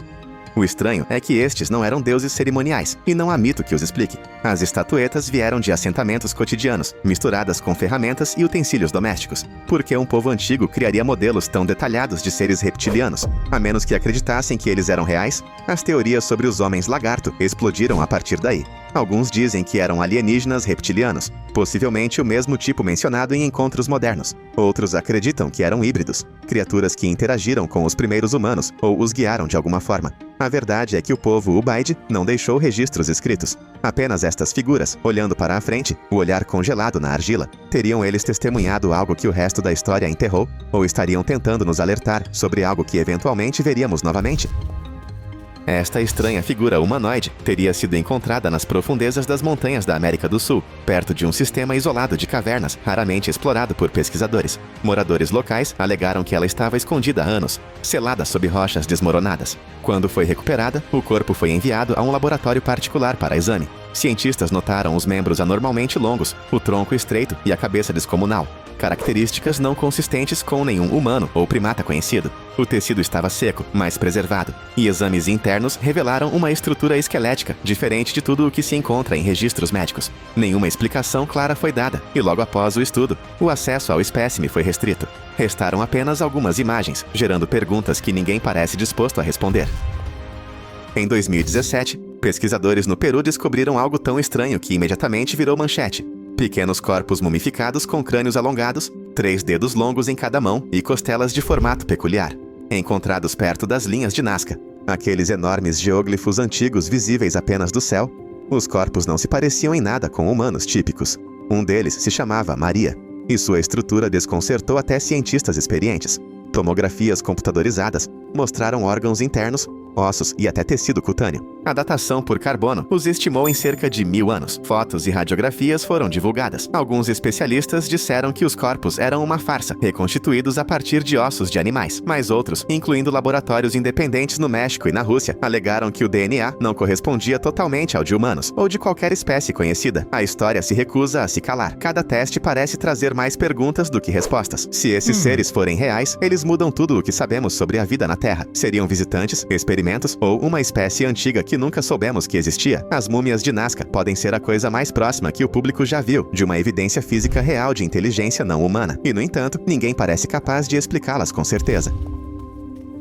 O estranho é que estes não eram deuses cerimoniais, e não há mito que os explique. As estatuetas vieram de assentamentos cotidianos, misturadas com ferramentas e utensílios domésticos. Por que um povo antigo criaria modelos tão detalhados de seres reptilianos? A menos que acreditassem que eles eram reais, as teorias sobre os homens lagarto explodiram a partir daí. Alguns dizem que eram alienígenas reptilianos, possivelmente o mesmo tipo mencionado em encontros modernos. Outros acreditam que eram híbridos, criaturas que interagiram com os primeiros humanos ou os guiaram de alguma forma. A verdade é que o povo Ubaide não deixou registros escritos. Apenas estas figuras, olhando para a frente, o olhar congelado na argila. Teriam eles testemunhado algo que o resto da história enterrou? Ou estariam tentando nos alertar sobre algo que eventualmente veríamos novamente? Esta estranha figura humanoide teria sido encontrada nas profundezas das montanhas da América do Sul, perto de um sistema isolado de cavernas raramente explorado por pesquisadores. Moradores locais alegaram que ela estava escondida há anos, selada sob rochas desmoronadas. Quando foi recuperada, o corpo foi enviado a um laboratório particular para exame. Cientistas notaram os membros anormalmente longos, o tronco estreito e a cabeça descomunal, características não consistentes com nenhum humano ou primata conhecido. O tecido estava seco, mas preservado, e exames internos revelaram uma estrutura esquelética diferente de tudo o que se encontra em registros médicos. Nenhuma explicação clara foi dada, e logo após o estudo, o acesso ao espécime foi restrito. Restaram apenas algumas imagens, gerando perguntas que ninguém parece disposto a responder. Em 2017, pesquisadores no Peru descobriram algo tão estranho que imediatamente virou manchete. Pequenos corpos mumificados com crânios alongados, 3 dedos longos em cada mão e costelas de formato peculiar, encontrados perto das linhas de Nazca, aqueles enormes geóglifos antigos visíveis apenas do céu. Os corpos não se pareciam em nada com humanos típicos. Um deles se chamava Maria, e sua estrutura desconcertou até cientistas experientes. Tomografias computadorizadas mostraram órgãos internos, ossos e até tecido cutâneo. A datação por carbono os estimou em cerca de 1000 anos. Fotos e radiografias foram divulgadas. Alguns especialistas disseram que os corpos eram uma farsa, reconstituídos a partir de ossos de animais. Mas outros, incluindo laboratórios independentes no México e na Rússia, alegaram que o DNA não correspondia totalmente ao de humanos, ou de qualquer espécie conhecida. A história se recusa a se calar. Cada teste parece trazer mais perguntas do que respostas. Se esses seres forem reais, eles mudam tudo o que sabemos sobre a vida na Terra. Seriam visitantes, experimentos ou uma espécie antiga que nunca soubemos que existia. As múmias de Nazca podem ser a coisa mais próxima que o público já viu de uma evidência física real de inteligência não humana. E, no entanto, ninguém parece capaz de explicá-las com certeza.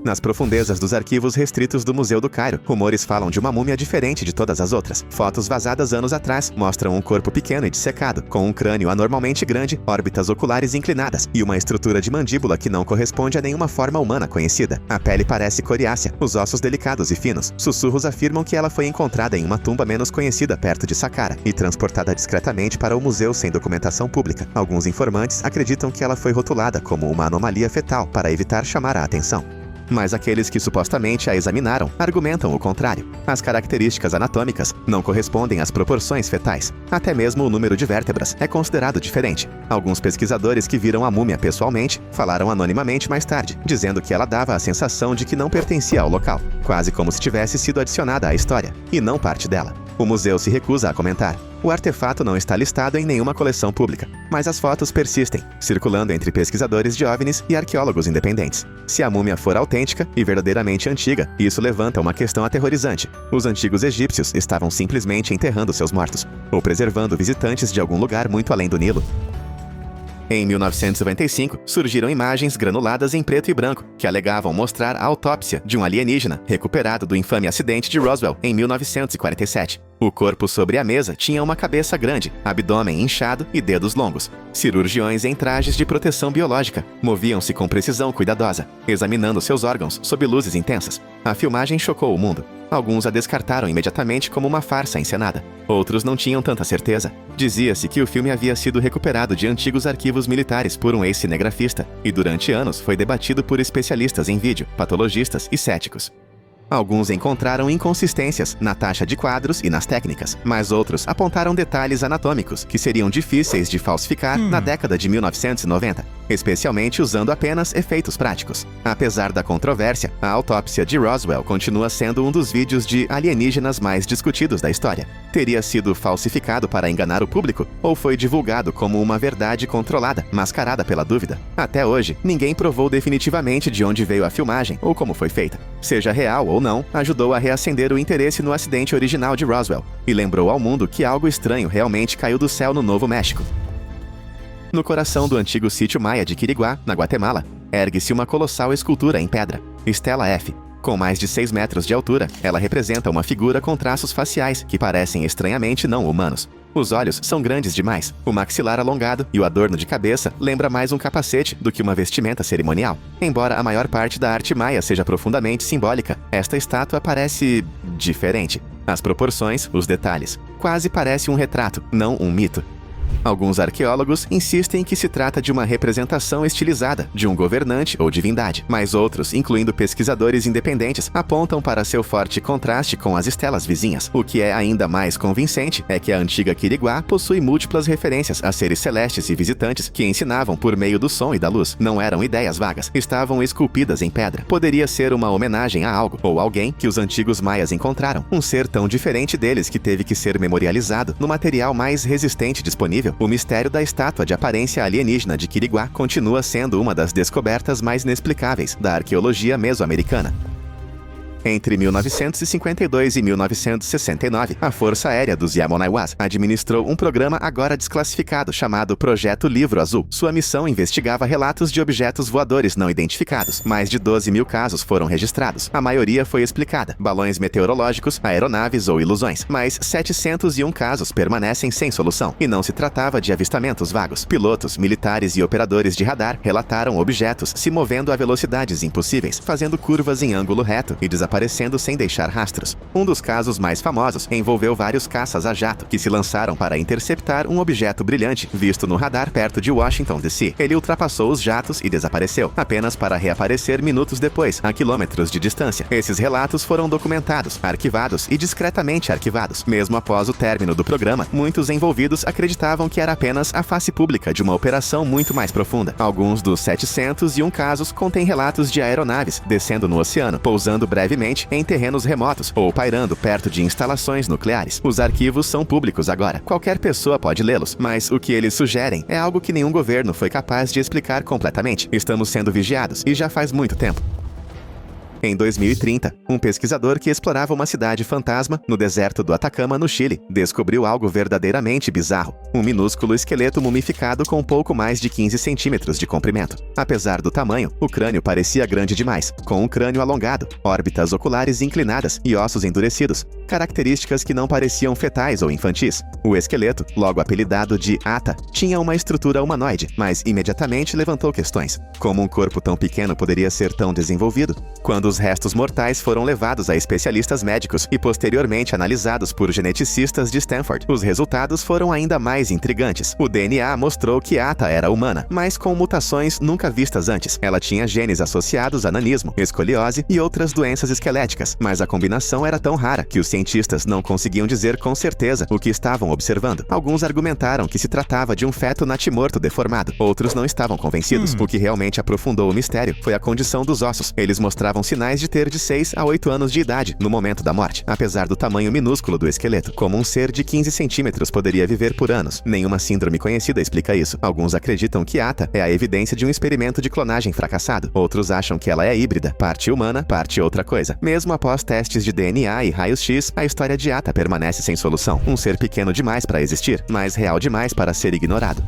Nas profundezas dos arquivos restritos do Museu do Cairo, rumores falam de uma múmia diferente de todas as outras. Fotos vazadas anos atrás mostram um corpo pequeno e dissecado, com um crânio anormalmente grande, órbitas oculares inclinadas e uma estrutura de mandíbula que não corresponde a nenhuma forma humana conhecida. A pele parece coriácea, os ossos delicados e finos. Sussurros afirmam que ela foi encontrada em uma tumba menos conhecida perto de Saqqara e transportada discretamente para o museu sem documentação pública. Alguns informantes acreditam que ela foi rotulada como uma anomalia fetal para evitar chamar a atenção. mas aqueles que supostamente a examinaram argumentam o contrário. As características anatômicas não correspondem às proporções fetais. Até mesmo o número de vértebras é considerado diferente. Alguns pesquisadores que viram a múmia pessoalmente falaram anonimamente mais tarde, dizendo que ela dava a sensação de que não pertencia ao local, quase como se tivesse sido adicionada à história, e não parte dela. O museu se recusa a comentar. O artefato não está listado em nenhuma coleção pública, mas as fotos persistem, circulando entre pesquisadores de OVNIs e arqueólogos independentes. Se a múmia for autêntica e verdadeiramente antiga, isso levanta uma questão aterrorizante. Os antigos egípcios estavam simplesmente enterrando seus mortos, ou preservando visitantes de algum lugar muito além do Nilo. Em 1995, surgiram imagens granuladas em preto e branco, que alegavam mostrar a autópsia de um alienígena recuperado do infame acidente de Roswell em 1947. O corpo sobre a mesa tinha uma cabeça grande, abdômen inchado e dedos longos. Cirurgiões em trajes de proteção biológica moviam-se com precisão cuidadosa, examinando seus órgãos sob luzes intensas. A filmagem chocou o mundo. Alguns a descartaram imediatamente como uma farsa encenada. Outros não tinham tanta certeza. Dizia-se que o filme havia sido recuperado de antigos arquivos militares por um ex-cinegrafista, e durante anos foi debatido por especialistas em vídeo, patologistas e céticos. Alguns encontraram inconsistências na taxa de quadros e nas técnicas, mas outros apontaram detalhes anatômicos que seriam difíceis de falsificar na década de 1990, especialmente usando apenas efeitos práticos. Apesar da controvérsia, a autópsia de Roswell continua sendo um dos vídeos de alienígenas mais discutidos da história. Teria sido falsificado para enganar o público ou foi divulgado como uma verdade controlada, mascarada pela dúvida? Até hoje, ninguém provou definitivamente de onde veio a filmagem ou como foi feita. Seja real ou não, ajudou a reacender o interesse no acidente original de Roswell e lembrou ao mundo que algo estranho realmente caiu do céu no Novo México. No coração do antigo sítio maia de Quiriguá, na Guatemala, ergue-se uma colossal escultura em pedra, Stela F. Com mais de 6 metros de altura, ela representa uma figura com traços faciais que parecem estranhamente não humanos. Os olhos são grandes demais, o maxilar alongado e o adorno de cabeça lembra mais um capacete do que uma vestimenta cerimonial. Embora a maior parte da arte maia seja profundamente simbólica, esta estátua parece diferente. As proporções, os detalhes. Quase parece um retrato, não um mito. Alguns arqueólogos insistem que se trata de uma representação estilizada de um governante ou divindade, mas outros, incluindo pesquisadores independentes, apontam para seu forte contraste com as estelas vizinhas. O que é ainda mais convincente é que a antiga Quiriguá possui múltiplas referências a seres celestes e visitantes que ensinavam por meio do som e da luz. Não eram ideias vagas, estavam esculpidas em pedra. Poderia ser uma homenagem a algo ou alguém que os antigos maias encontraram, um ser tão diferente deles que teve que ser memorializado no material mais resistente disponível. O mistério da estátua de aparência alienígena de Quiriguá continua sendo uma das descobertas mais inexplicáveis da arqueologia mesoamericana. Entre 1952 e 1969, a Força Aérea dos Yamonaiwas administrou um programa agora desclassificado chamado Projeto Livro Azul. Sua missão investigava relatos de objetos voadores não identificados. Mais de 12 mil casos foram registrados. A maioria foi explicada: balões meteorológicos, aeronaves ou ilusões. Mas 701 casos permanecem sem solução. E não se tratava de avistamentos vagos. Pilotos, militares e operadores de radar relataram objetos se movendo a velocidades impossíveis, fazendo curvas em ângulo reto e desaparecendo sem deixar rastros. Um dos casos mais famosos envolveu vários caças a jato que se lançaram para interceptar um objeto brilhante visto no radar perto de Washington, D.C. Ele ultrapassou os jatos e desapareceu, apenas para reaparecer minutos depois, a quilômetros de distância. Esses relatos foram documentados, arquivados e discretamente arquivados. Mesmo após o término do programa, muitos envolvidos acreditavam que era apenas a face pública de uma operação muito mais profunda. Alguns dos 701 casos contêm relatos de aeronaves descendo no oceano, pousando brevemente em terrenos remotos ou pairando perto de instalações nucleares. Os arquivos são públicos agora. Qualquer pessoa pode lê-los, mas o que eles sugerem é algo que nenhum governo foi capaz de explicar completamente. Estamos sendo vigiados e já faz muito tempo. Em 2030, um pesquisador que explorava uma cidade fantasma no deserto do Atacama, no Chile, descobriu algo verdadeiramente bizarro: um minúsculo esqueleto mumificado com pouco mais de 15 centímetros de comprimento. Apesar do tamanho, o crânio parecia grande demais, com um crânio alongado, órbitas oculares inclinadas e ossos endurecidos, características que não pareciam fetais ou infantis. O esqueleto, logo apelidado de Ata, tinha uma estrutura humanoide, mas imediatamente levantou questões. Como um corpo tão pequeno poderia ser tão desenvolvido? Quando os restos mortais foram levados a especialistas médicos e posteriormente analisados por geneticistas de Stanford. Os resultados foram ainda mais intrigantes. O DNA mostrou que Ata era humana, mas com mutações nunca vistas antes. Ela tinha genes associados a nanismo, escoliose e outras doenças esqueléticas, mas a combinação era tão rara que os cientistas não conseguiam dizer com certeza o que estavam observando. Alguns argumentaram que se tratava de um feto natimorto deformado. Outros não estavam convencidos. O que realmente aprofundou o mistério foi a condição dos ossos. Eles mostravam sinais de ter de 6 a 8 anos de idade no momento da morte, apesar do tamanho minúsculo do esqueleto. Como um ser de 15 centímetros poderia viver por anos? Nenhuma síndrome conhecida explica isso. Alguns acreditam que Ata é a evidência de um experimento de clonagem fracassado. Outros acham que ela é híbrida, parte humana, parte outra coisa. Mesmo após testes de DNA e raios-x, a história de Ata permanece sem solução. Um ser pequeno demais para existir, mas real demais para ser ignorado.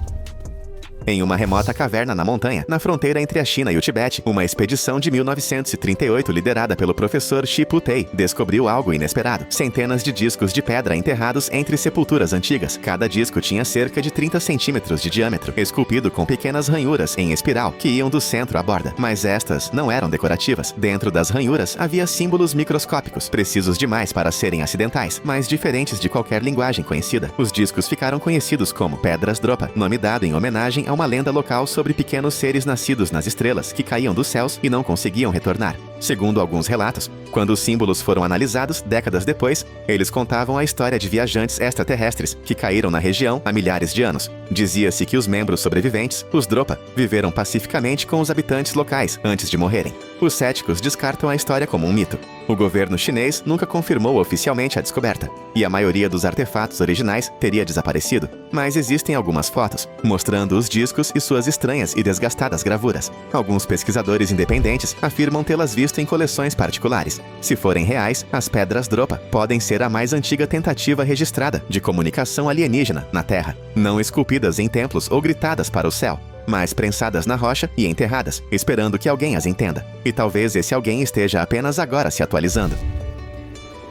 Em uma remota caverna na montanha, na fronteira entre a China e o Tibete, uma expedição de 1938 liderada pelo professor Shi Pu-tei descobriu algo inesperado. Centenas de discos de pedra enterrados entre sepulturas antigas. Cada disco tinha cerca de 30 centímetros de diâmetro, esculpido com pequenas ranhuras em espiral que iam do centro à borda. Mas estas não eram decorativas. Dentro das ranhuras havia símbolos microscópicos, precisos demais para serem acidentais, mas diferentes de qualquer linguagem conhecida. Os discos ficaram conhecidos como Pedras Dropa, nome dado em homenagem a uma lenda local sobre pequenos seres nascidos nas estrelas que caíam dos céus e não conseguiam retornar. Segundo alguns relatos, quando os símbolos foram analisados, décadas depois, eles contavam a história de viajantes extraterrestres que caíram na região há milhares de anos. Dizia-se que os membros sobreviventes, os Dropa, viveram pacificamente com os habitantes locais antes de morrerem. Os céticos descartam a história como um mito. O governo chinês nunca confirmou oficialmente a descoberta, e a maioria dos artefatos originais teria desaparecido. Mas existem algumas fotos, mostrando os discos e suas estranhas e desgastadas gravuras. Alguns pesquisadores independentes afirmam tê-las visto em coleções particulares. Se forem reais, as Pedras Dropa podem ser a mais antiga tentativa registrada de comunicação alienígena na Terra, não esculpidas em templos ou gritadas para o céu, mas prensadas na rocha e enterradas, esperando que alguém as entenda. E talvez esse alguém esteja apenas agora se atualizando.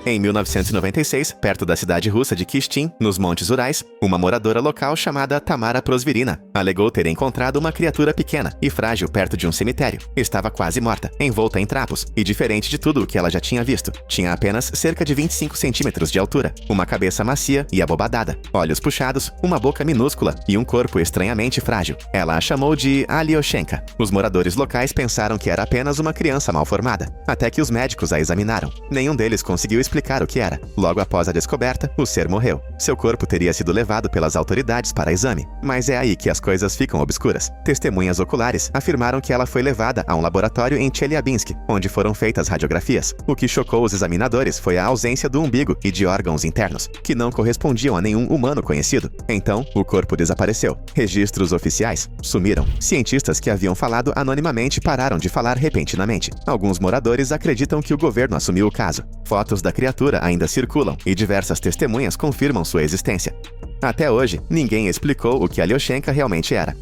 Em 1996, perto da cidade russa de Kishtyn, nos Montes Urais, uma moradora local chamada Tamara Prosvirina alegou ter encontrado uma criatura pequena e frágil perto de um cemitério. Estava quase morta, envolta em trapos, e diferente de tudo o que ela já tinha visto. Tinha apenas cerca de 25 centímetros de altura, uma cabeça macia e abobadada, olhos puxados, uma boca minúscula e um corpo estranhamente frágil. Ela a chamou de Alyoshenka. Os moradores locais pensaram que era apenas uma criança mal formada, até que os médicos a examinaram. Nenhum deles conseguiu explicar o que era. Logo após a descoberta, o ser morreu. Seu corpo teria sido levado pelas autoridades para exame, mas é aí que as coisas ficam obscuras. Testemunhas oculares afirmaram que ela foi levada a um laboratório em Chelyabinsk, onde foram feitas radiografias. O que chocou os examinadores foi a ausência do umbigo e de órgãos internos, que não correspondiam a nenhum humano conhecido. Então, o corpo desapareceu. Registros oficiais sumiram. Cientistas que haviam falado anonimamente pararam de falar repentinamente. Alguns moradores acreditam que o governo assumiu o caso. Fotos da criatura ainda circulam e diversas testemunhas confirmam sua existência. Até hoje, ninguém explicou o que Alyoshenka realmente era.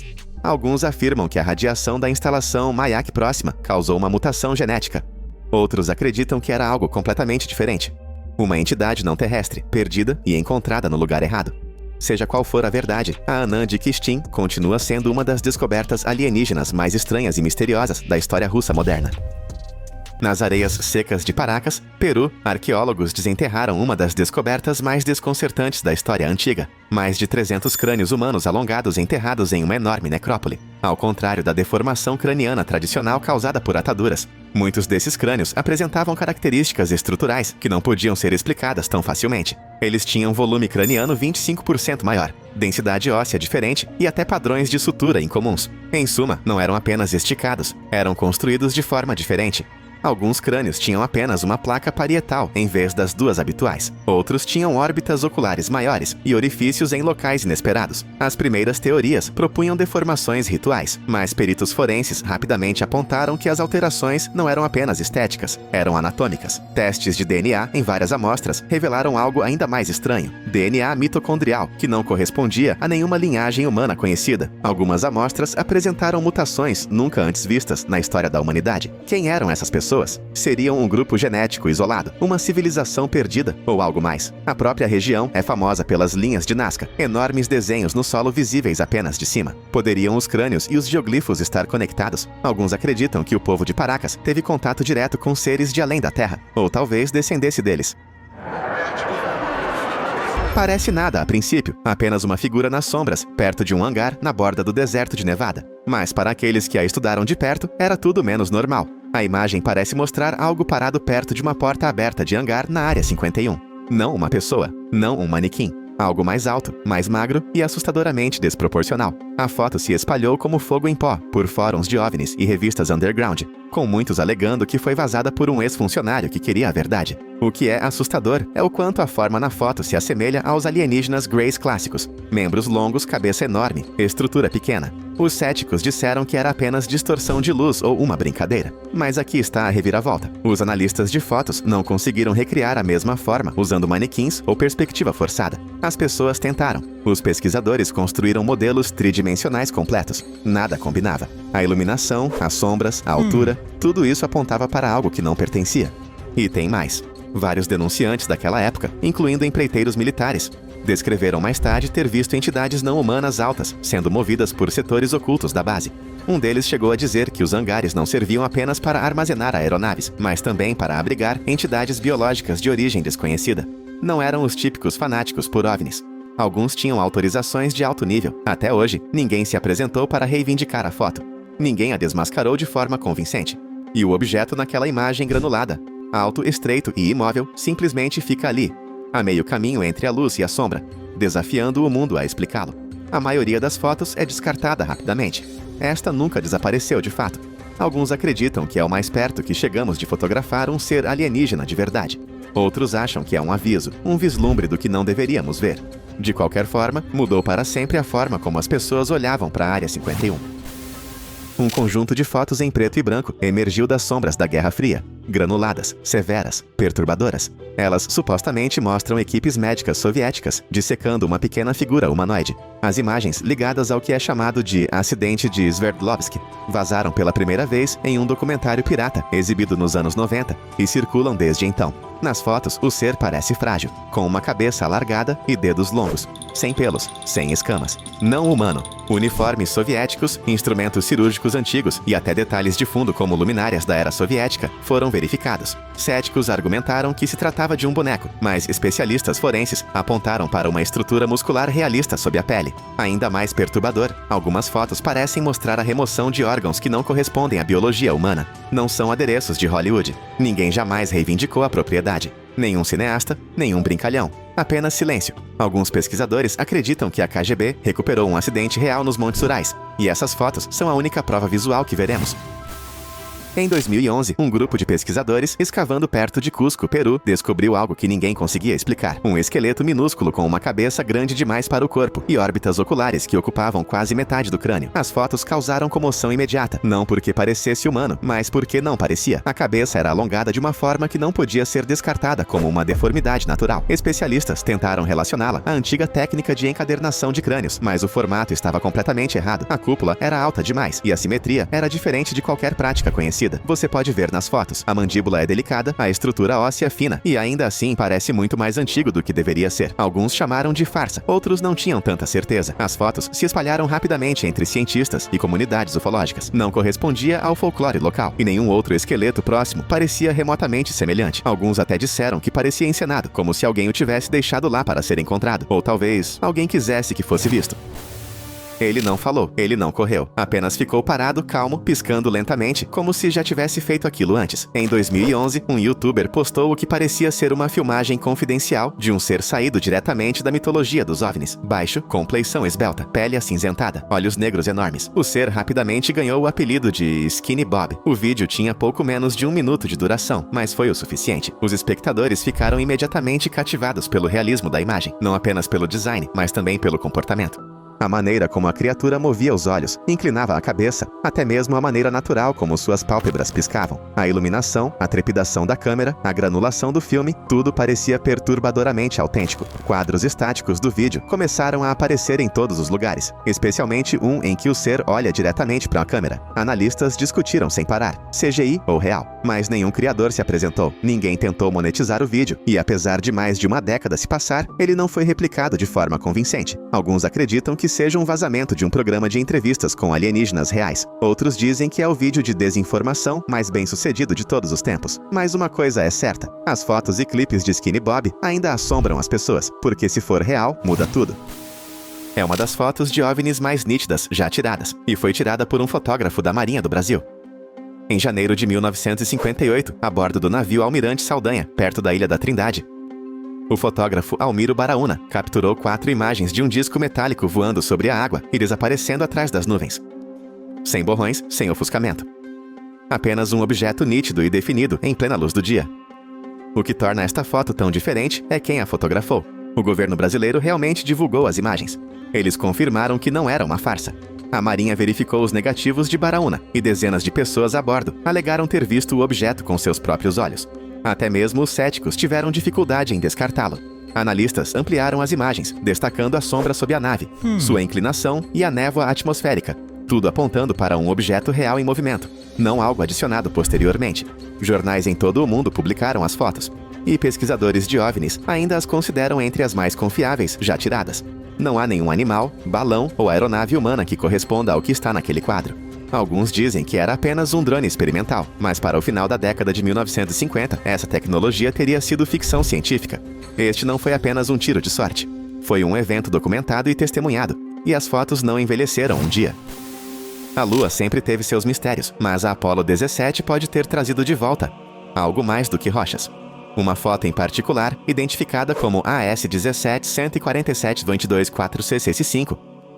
Alguns afirmam que a radiação da instalação Mayak próxima causou uma mutação genética. Outros acreditam que era algo completamente diferente. Uma entidade não terrestre, perdida e encontrada no lugar errado. Seja qual for a verdade, a Anã de Kishtyn continua sendo uma das descobertas alienígenas mais estranhas e misteriosas da história russa moderna. Nas areias secas de Paracas, Peru, arqueólogos desenterraram uma das descobertas mais desconcertantes da história antiga. Mais de 300 crânios humanos alongados enterrados em uma enorme necrópole. Ao contrário da deformação craniana tradicional causada por ataduras, muitos desses crânios apresentavam características estruturais que não podiam ser explicadas tão facilmente. Eles tinham volume craniano 25% maior, densidade óssea diferente e até padrões de sutura incomuns. Em suma, não eram apenas esticados, eram construídos de forma diferente. Alguns crânios tinham apenas uma placa parietal em vez das duas habituais. Outros tinham órbitas oculares maiores e orifícios em locais inesperados. As primeiras teorias propunham deformações rituais, mas peritos forenses rapidamente apontaram que as alterações não eram apenas estéticas, eram anatômicas. Testes de DNA em várias amostras revelaram algo ainda mais estranho: DNA mitocondrial, que não correspondia a nenhuma linhagem humana conhecida. Algumas amostras apresentaram mutações nunca antes vistas na história da humanidade. Quem eram essas pessoas? pessoas. Seriam um grupo genético isolado, uma civilização perdida ou algo mais. A própria região é famosa pelas linhas de Nazca, enormes desenhos no solo visíveis apenas de cima. Poderiam os crânios e os geoglifos estar conectados? Alguns acreditam que o povo de Paracas teve contato direto com seres de além da Terra, ou talvez descendesse deles. Parece nada a princípio, apenas uma figura nas sombras, perto de um hangar na borda do deserto de Nevada. Mas para aqueles que a estudaram de perto, era tudo menos normal. A imagem parece mostrar algo parado perto de uma porta aberta de hangar na Área 51. Não uma pessoa, não um manequim. Algo mais alto, mais magro e assustadoramente desproporcional. A foto se espalhou como fogo em pó por fóruns de OVNIs e revistas underground, com muitos alegando que foi vazada por um ex-funcionário que queria a verdade. O que é assustador é o quanto a forma na foto se assemelha aos alienígenas Greys clássicos. Membros longos, cabeça enorme, estrutura pequena. Os céticos disseram que era apenas distorção de luz ou uma brincadeira. Mas aqui está a reviravolta. Os analistas de fotos não conseguiram recriar a mesma forma usando manequins ou perspectiva forçada. As pessoas tentaram. Os pesquisadores construíram modelos tridimensionais completos. Nada combinava. A iluminação, as sombras, a altura, tudo isso apontava para algo que não pertencia. E tem mais. Vários denunciantes daquela época, incluindo empreiteiros militares, descreveram mais tarde ter visto entidades não humanas altas, sendo movidas por setores ocultos da base. Um deles chegou a dizer que os hangares não serviam apenas para armazenar aeronaves, mas também para abrigar entidades biológicas de origem desconhecida. Não eram os típicos fanáticos por OVNIs. Alguns tinham autorizações de alto nível. Até hoje, ninguém se apresentou para reivindicar a foto. Ninguém a desmascarou de forma convincente. E o objeto naquela imagem granulada, alto, estreito e imóvel, simplesmente fica ali, a meio caminho entre a luz e a sombra, desafiando o mundo a explicá-lo. A maioria das fotos é descartada rapidamente. Esta nunca desapareceu de fato. Alguns acreditam que é o mais perto que chegamos de fotografar um ser alienígena de verdade. Outros acham que é um aviso, um vislumbre do que não deveríamos ver. De qualquer forma, mudou para sempre a forma como as pessoas olhavam para a Área 51. Um conjunto de fotos em preto e branco emergiu das sombras da Guerra Fria. Granuladas, severas, perturbadoras. Elas supostamente mostram equipes médicas soviéticas dissecando uma pequena figura humanoide. As imagens, ligadas ao que é chamado de acidente de Sverdlovsk, vazaram pela primeira vez em um documentário pirata exibido nos anos 90 e circulam desde então. Nas fotos, o ser parece frágil, com uma cabeça alargada e dedos longos, sem pelos, sem escamas. Não humano. Uniformes soviéticos, instrumentos cirúrgicos antigos e até detalhes de fundo como luminárias da era soviética foram verificados. Céticos argumentaram que se tratava de um boneco, mas especialistas forenses apontaram para uma estrutura muscular realista sob a pele. Ainda mais perturbador, algumas fotos parecem mostrar a remoção de órgãos que não correspondem à biologia humana. Não são adereços de Hollywood. Ninguém jamais reivindicou a propriedade. Nenhum cineasta, nenhum brincalhão. Apenas silêncio. Alguns pesquisadores acreditam que a KGB recuperou um acidente real nos Montes Urais, e essas fotos são a única prova visual que veremos. Em 2011, um grupo de pesquisadores, escavando perto de Cusco, Peru, descobriu algo que ninguém conseguia explicar. Um esqueleto minúsculo com uma cabeça grande demais para o corpo e órbitas oculares que ocupavam quase metade do crânio. As fotos causaram comoção imediata, não porque parecesse humano, mas porque não parecia. A cabeça era alongada de uma forma que não podia ser descartada como uma deformidade natural. Especialistas tentaram relacioná-la à antiga técnica de encadernação de crânios, mas o formato estava completamente errado. A cúpula era alta demais e a simetria era diferente de qualquer prática conhecida. Você pode ver nas fotos. A mandíbula é delicada, a estrutura óssea fina, e ainda assim parece muito mais antigo do que deveria ser. Alguns chamaram de farsa, outros não tinham tanta certeza. As fotos se espalharam rapidamente entre cientistas e comunidades ufológicas. Não correspondia ao folclore local, e nenhum outro esqueleto próximo parecia remotamente semelhante. Alguns até disseram que parecia encenado, como se alguém o tivesse deixado lá para ser encontrado, ou talvez alguém quisesse que fosse visto. Ele não falou, ele não correu, apenas ficou parado, calmo, piscando lentamente, como se já tivesse feito aquilo antes. Em 2011, um youtuber postou o que parecia ser uma filmagem confidencial de um ser saído diretamente da mitologia dos OVNIs. Baixo, compleição esbelta, pele acinzentada, olhos negros enormes. O ser rapidamente ganhou o apelido de Skinny Bob. O vídeo tinha pouco menos de 1 minuto de duração, mas foi o suficiente. Os espectadores ficaram imediatamente cativados pelo realismo da imagem, não apenas pelo design, mas também pelo comportamento. A maneira como a criatura movia os olhos, inclinava a cabeça, até mesmo a maneira natural como suas pálpebras piscavam. A iluminação, a trepidação da câmera, a granulação do filme, tudo parecia perturbadoramente autêntico. Quadros estáticos do vídeo começaram a aparecer em todos os lugares, especialmente um em que o ser olha diretamente para a câmera. Analistas discutiram sem parar, CGI ou real, mas nenhum criador se apresentou. Ninguém tentou monetizar o vídeo, e apesar de mais de uma década se passar, ele não foi replicado de forma convincente. Alguns acreditam que seja um vazamento de um programa de entrevistas com alienígenas reais. Outros dizem que é o vídeo de desinformação mais bem-sucedido de todos os tempos. Mas uma coisa é certa, as fotos e clipes de Skinny Bob ainda assombram as pessoas, porque se for real, muda tudo. É uma das fotos de OVNIs mais nítidas já tiradas, e foi tirada por um fotógrafo da Marinha do Brasil. Em janeiro de 1958, a bordo do navio Almirante Saldanha, perto da Ilha da Trindade, o fotógrafo Almiro Baraúna capturou 4 imagens de um disco metálico voando sobre a água e desaparecendo atrás das nuvens. Sem borrões, sem ofuscamento. Apenas um objeto nítido e definido em plena luz do dia. O que torna esta foto tão diferente é quem a fotografou. O governo brasileiro realmente divulgou as imagens. Eles confirmaram que não era uma farsa. A Marinha verificou os negativos de Baraúna e dezenas de pessoas a bordo alegaram ter visto o objeto com seus próprios olhos. Até mesmo os céticos tiveram dificuldade em descartá-lo. Analistas ampliaram as imagens, destacando a sombra sob a nave, sua inclinação e a névoa atmosférica, tudo apontando para um objeto real em movimento, não algo adicionado posteriormente. Jornais em todo o mundo publicaram as fotos, e pesquisadores de OVNIs ainda as consideram entre as mais confiáveis já tiradas. Não há nenhum animal, balão ou aeronave humana que corresponda ao que está naquele quadro. Alguns dizem que era apenas um drone experimental, mas para o final da década de 1950, essa tecnologia teria sido ficção científica. Este não foi apenas um tiro de sorte. Foi um evento documentado e testemunhado, e as fotos não envelheceram um dia. A Lua sempre teve seus mistérios, mas a Apollo 17 pode ter trazido de volta algo mais do que rochas. Uma foto em particular, identificada como AS-17-147-224-CC5,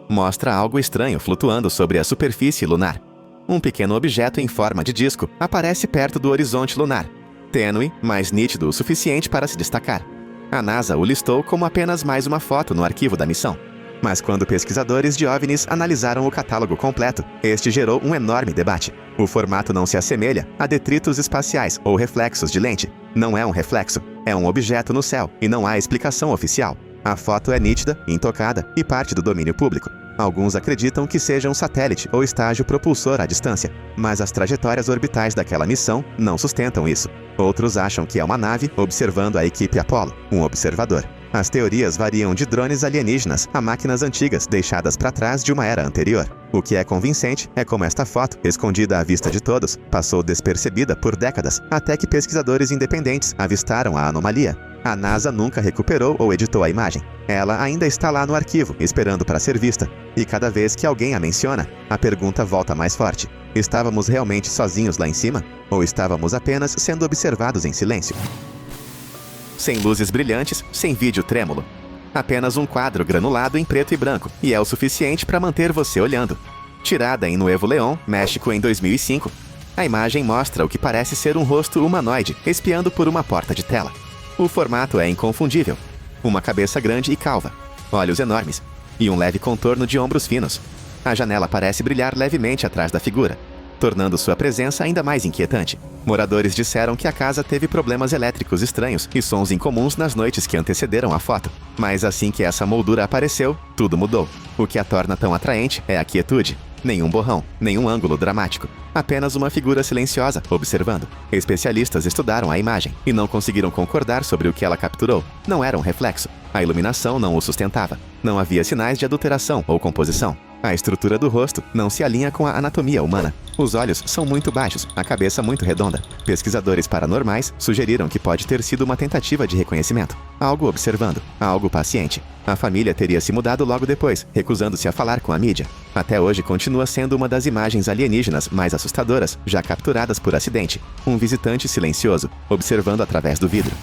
mostra algo estranho flutuando sobre a superfície lunar. Um pequeno objeto em forma de disco aparece perto do horizonte lunar, tênue, mas nítido o suficiente para se destacar. A NASA o listou como apenas mais uma foto no arquivo da missão. Mas quando pesquisadores de OVNIs analisaram o catálogo completo, este gerou um enorme debate. O formato não se assemelha a detritos espaciais ou reflexos de lente. Não é um reflexo, é um objeto no céu e não há explicação oficial. A foto é nítida, intocada e parte do domínio público. Alguns acreditam que seja um satélite ou estágio propulsor à distância, mas as trajetórias orbitais daquela missão não sustentam isso. Outros acham que é uma nave observando a equipe Apollo, um observador. As teorias variam de drones alienígenas a máquinas antigas deixadas para trás de uma era anterior. O que é convincente é como esta foto, escondida à vista de todos, passou despercebida por décadas, até que pesquisadores independentes avistaram a anomalia. A NASA nunca recuperou ou editou a imagem. Ela ainda está lá no arquivo, esperando para ser vista. E cada vez que alguém a menciona, a pergunta volta mais forte. Estávamos realmente sozinhos lá em cima? Ou estávamos apenas sendo observados em silêncio? Sem luzes brilhantes, sem vídeo trêmulo. Apenas um quadro granulado em preto e branco, e é o suficiente para manter você olhando. Tirada em Nuevo León, México, em 2005, a imagem mostra o que parece ser um rosto humanoide espiando por uma porta de tela. O formato é inconfundível. Uma cabeça grande e calva, olhos enormes e um leve contorno de ombros finos. A janela parece brilhar levemente atrás da figura, tornando sua presença ainda mais inquietante. Moradores disseram que a casa teve problemas elétricos estranhos e sons incomuns nas noites que antecederam a foto. Mas assim que essa moldura apareceu, tudo mudou. O que a torna tão atraente é a quietude. Nenhum borrão, nenhum ângulo dramático. Apenas uma figura silenciosa, observando. Especialistas estudaram a imagem e não conseguiram concordar sobre o que ela capturou. Não era um reflexo. A iluminação não o sustentava. Não havia sinais de adulteração ou composição. A estrutura do rosto não se alinha com a anatomia humana. Os olhos são muito baixos, a cabeça muito redonda. Pesquisadores paranormais sugeriram que pode ter sido uma tentativa de reconhecimento. Algo observando, algo paciente. A família teria se mudado logo depois, recusando-se a falar com a mídia. Até hoje continua sendo uma das imagens alienígenas mais assustadoras já capturadas por acidente. Um visitante silencioso, observando através do vidro.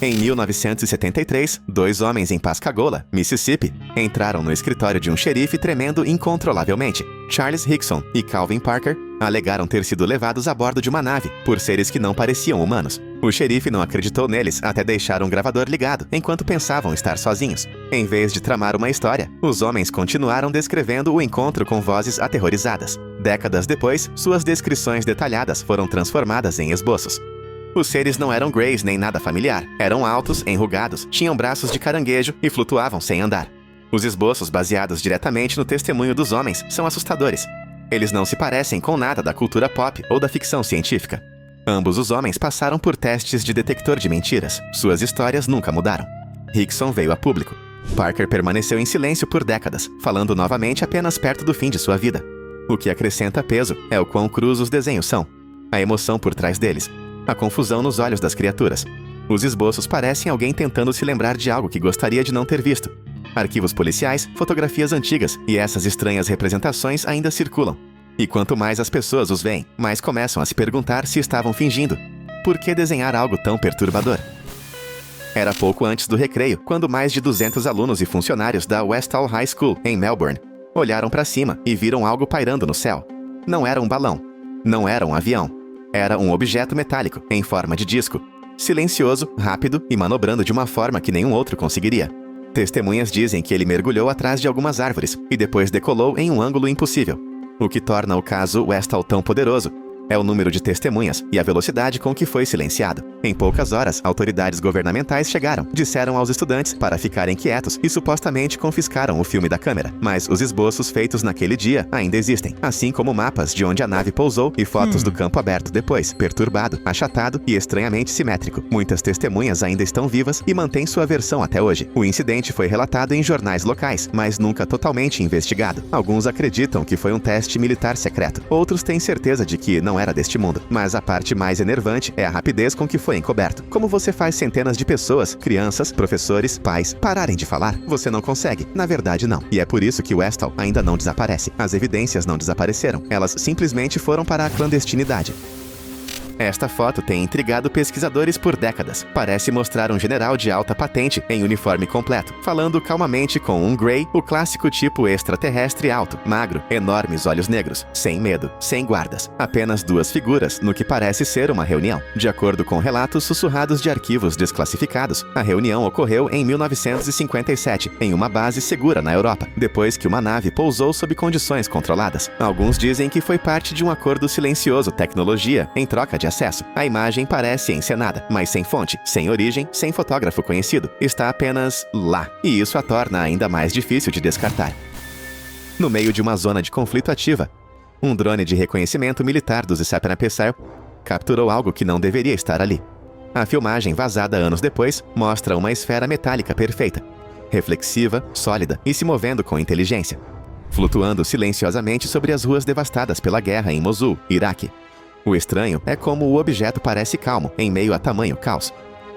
Em 1973, 2 homens em Pascagoula, Mississippi, entraram no escritório de um xerife tremendo incontrolavelmente. Charles Hickson e Calvin Parker alegaram ter sido levados a bordo de uma nave por seres que não pareciam humanos. O xerife não acreditou neles até deixar um gravador ligado, enquanto pensavam estar sozinhos. Em vez de tramar uma história, os homens continuaram descrevendo o encontro com vozes aterrorizadas. Décadas depois, suas descrições detalhadas foram transformadas em esboços. Os seres não eram greys nem nada familiar. Eram altos, enrugados, tinham braços de caranguejo e flutuavam sem andar. Os esboços baseados diretamente no testemunho dos homens são assustadores. Eles não se parecem com nada da cultura pop ou da ficção científica. Ambos os homens passaram por testes de detector de mentiras. Suas histórias nunca mudaram. Hickson veio a público. Parker permaneceu em silêncio por décadas, falando novamente apenas perto do fim de sua vida. O que acrescenta peso é o quão crus os desenhos são. A emoção por trás deles. A confusão nos olhos das criaturas. Os esboços parecem alguém tentando se lembrar de algo que gostaria de não ter visto. Arquivos policiais, fotografias antigas e essas estranhas representações ainda circulam. E quanto mais as pessoas os veem, mais começam a se perguntar se estavam fingindo. Por que desenhar algo tão perturbador? Era pouco antes do recreio, quando mais de 200 alunos e funcionários da Westall High School, em Melbourne, olharam para cima e viram algo pairando no céu. Não era um balão. Não era um avião. Era um objeto metálico, em forma de disco. Silencioso, rápido e manobrando de uma forma que nenhum outro conseguiria. Testemunhas dizem que ele mergulhou atrás de algumas árvores e depois decolou em um ângulo impossível. O que torna o caso Westall tão poderoso é o número de testemunhas e a velocidade com que foi silenciado. Em poucas horas, autoridades governamentais chegaram, disseram aos estudantes para ficarem quietos e supostamente confiscaram o filme da câmera. Mas os esboços feitos naquele dia ainda existem, assim como mapas de onde a nave pousou e fotos do campo aberto depois, perturbado, achatado e estranhamente simétrico. Muitas testemunhas ainda estão vivas e mantêm sua versão até hoje. O incidente foi relatado em jornais locais, mas nunca totalmente investigado. Alguns acreditam que foi um teste militar secreto. Outros têm certeza de que não era deste mundo. Mas a parte mais enervante é a rapidez com que foi encoberto. Como você faz centenas de pessoas, crianças, professores, pais, pararem de falar? Você não consegue. Na verdade, não. E é por isso que Westall ainda não desaparece. As evidências não desapareceram. Elas simplesmente foram para a clandestinidade. Esta foto tem intrigado pesquisadores por décadas. Parece mostrar um general de alta patente em uniforme completo, falando calmamente com um Grey, o clássico tipo extraterrestre alto, magro, enormes olhos negros, sem medo, sem guardas. Apenas 2 figuras no que parece ser uma reunião. De acordo com relatos sussurrados de arquivos desclassificados, a reunião ocorreu em 1957, em uma base segura na Europa, depois que uma nave pousou sob condições controladas. Alguns dizem que foi parte de um acordo silencioso tecnologia em troca de acesso. A imagem parece encenada, mas sem fonte, sem origem, sem fotógrafo conhecido. Está apenas lá. E isso a torna ainda mais difícil de descartar. No meio de uma zona de conflito ativa, um drone de reconhecimento militar dos SAPNAPSAIL capturou algo que não deveria estar ali. A filmagem, vazada anos depois, mostra uma esfera metálica perfeita, reflexiva, sólida e se movendo com inteligência, flutuando silenciosamente sobre as ruas devastadas pela guerra em Mosul, Iraque. O estranho é como o objeto parece calmo em meio a tamanho caos.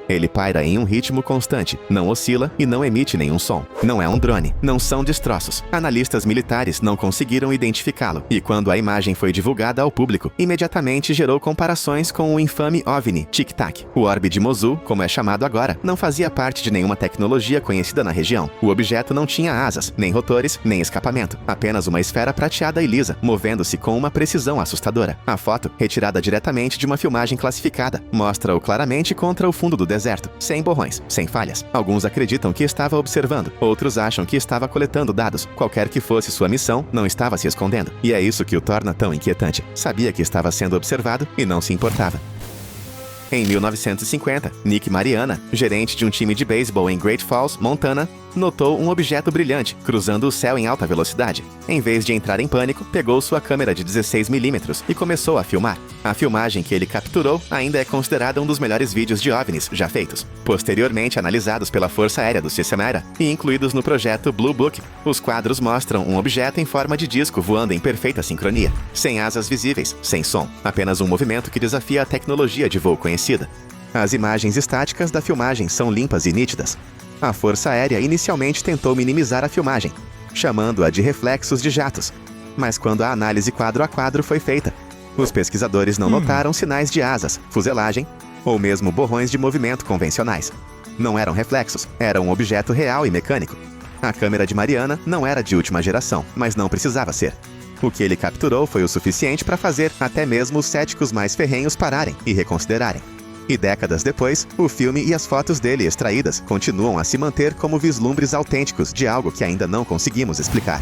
Ele paira em um ritmo constante, não oscila e não emite nenhum som. Não é um drone, não são destroços. Analistas militares não conseguiram identificá-lo, e quando a imagem foi divulgada ao público, imediatamente gerou comparações com o infame OVNI Tic Tac. O orbe de Mosul, como é chamado agora, não fazia parte de nenhuma tecnologia conhecida na região. O objeto não tinha asas, nem rotores, nem escapamento. Apenas uma esfera prateada e lisa, movendo-se com uma precisão assustadora. A foto, retirada diretamente de uma filmagem classificada, mostra-o claramente contra o fundo do deserto, sem borrões, sem falhas. Alguns acreditam que estava observando, outros acham que estava coletando dados. Qualquer que fosse sua missão, não estava se escondendo. E é isso que o torna tão inquietante. Sabia que estava sendo observado e não se importava. Em 1950, Nick Mariana, gerente de um time de beisebol em Great Falls, Montana, notou um objeto brilhante cruzando o céu em alta velocidade. Em vez de entrar em pânico, pegou sua câmera de 16mm e começou a filmar. A filmagem que ele capturou ainda é considerada um dos melhores vídeos de OVNIs já feitos. Posteriormente analisados pela Força Aérea do Sismera e incluídos no projeto Blue Book, os quadros mostram um objeto em forma de disco voando em perfeita sincronia, sem asas visíveis, sem som, apenas um movimento que desafia a tecnologia de voo conhecida. As imagens estáticas da filmagem são limpas e nítidas. A Força Aérea inicialmente tentou minimizar a filmagem, chamando-a de reflexos de jatos. Mas quando a análise quadro a quadro foi feita, os pesquisadores não notaram sinais de asas, fuselagem ou mesmo borrões de movimento convencionais. Não eram reflexos, era um objeto real e mecânico. A câmera de Mariana não era de última geração, mas não precisava ser. O que ele capturou foi o suficiente para fazer até mesmo os céticos mais ferrenhos pararem e reconsiderarem. E décadas depois, o filme e as fotos dele extraídas continuam a se manter como vislumbres autênticos de algo que ainda não conseguimos explicar.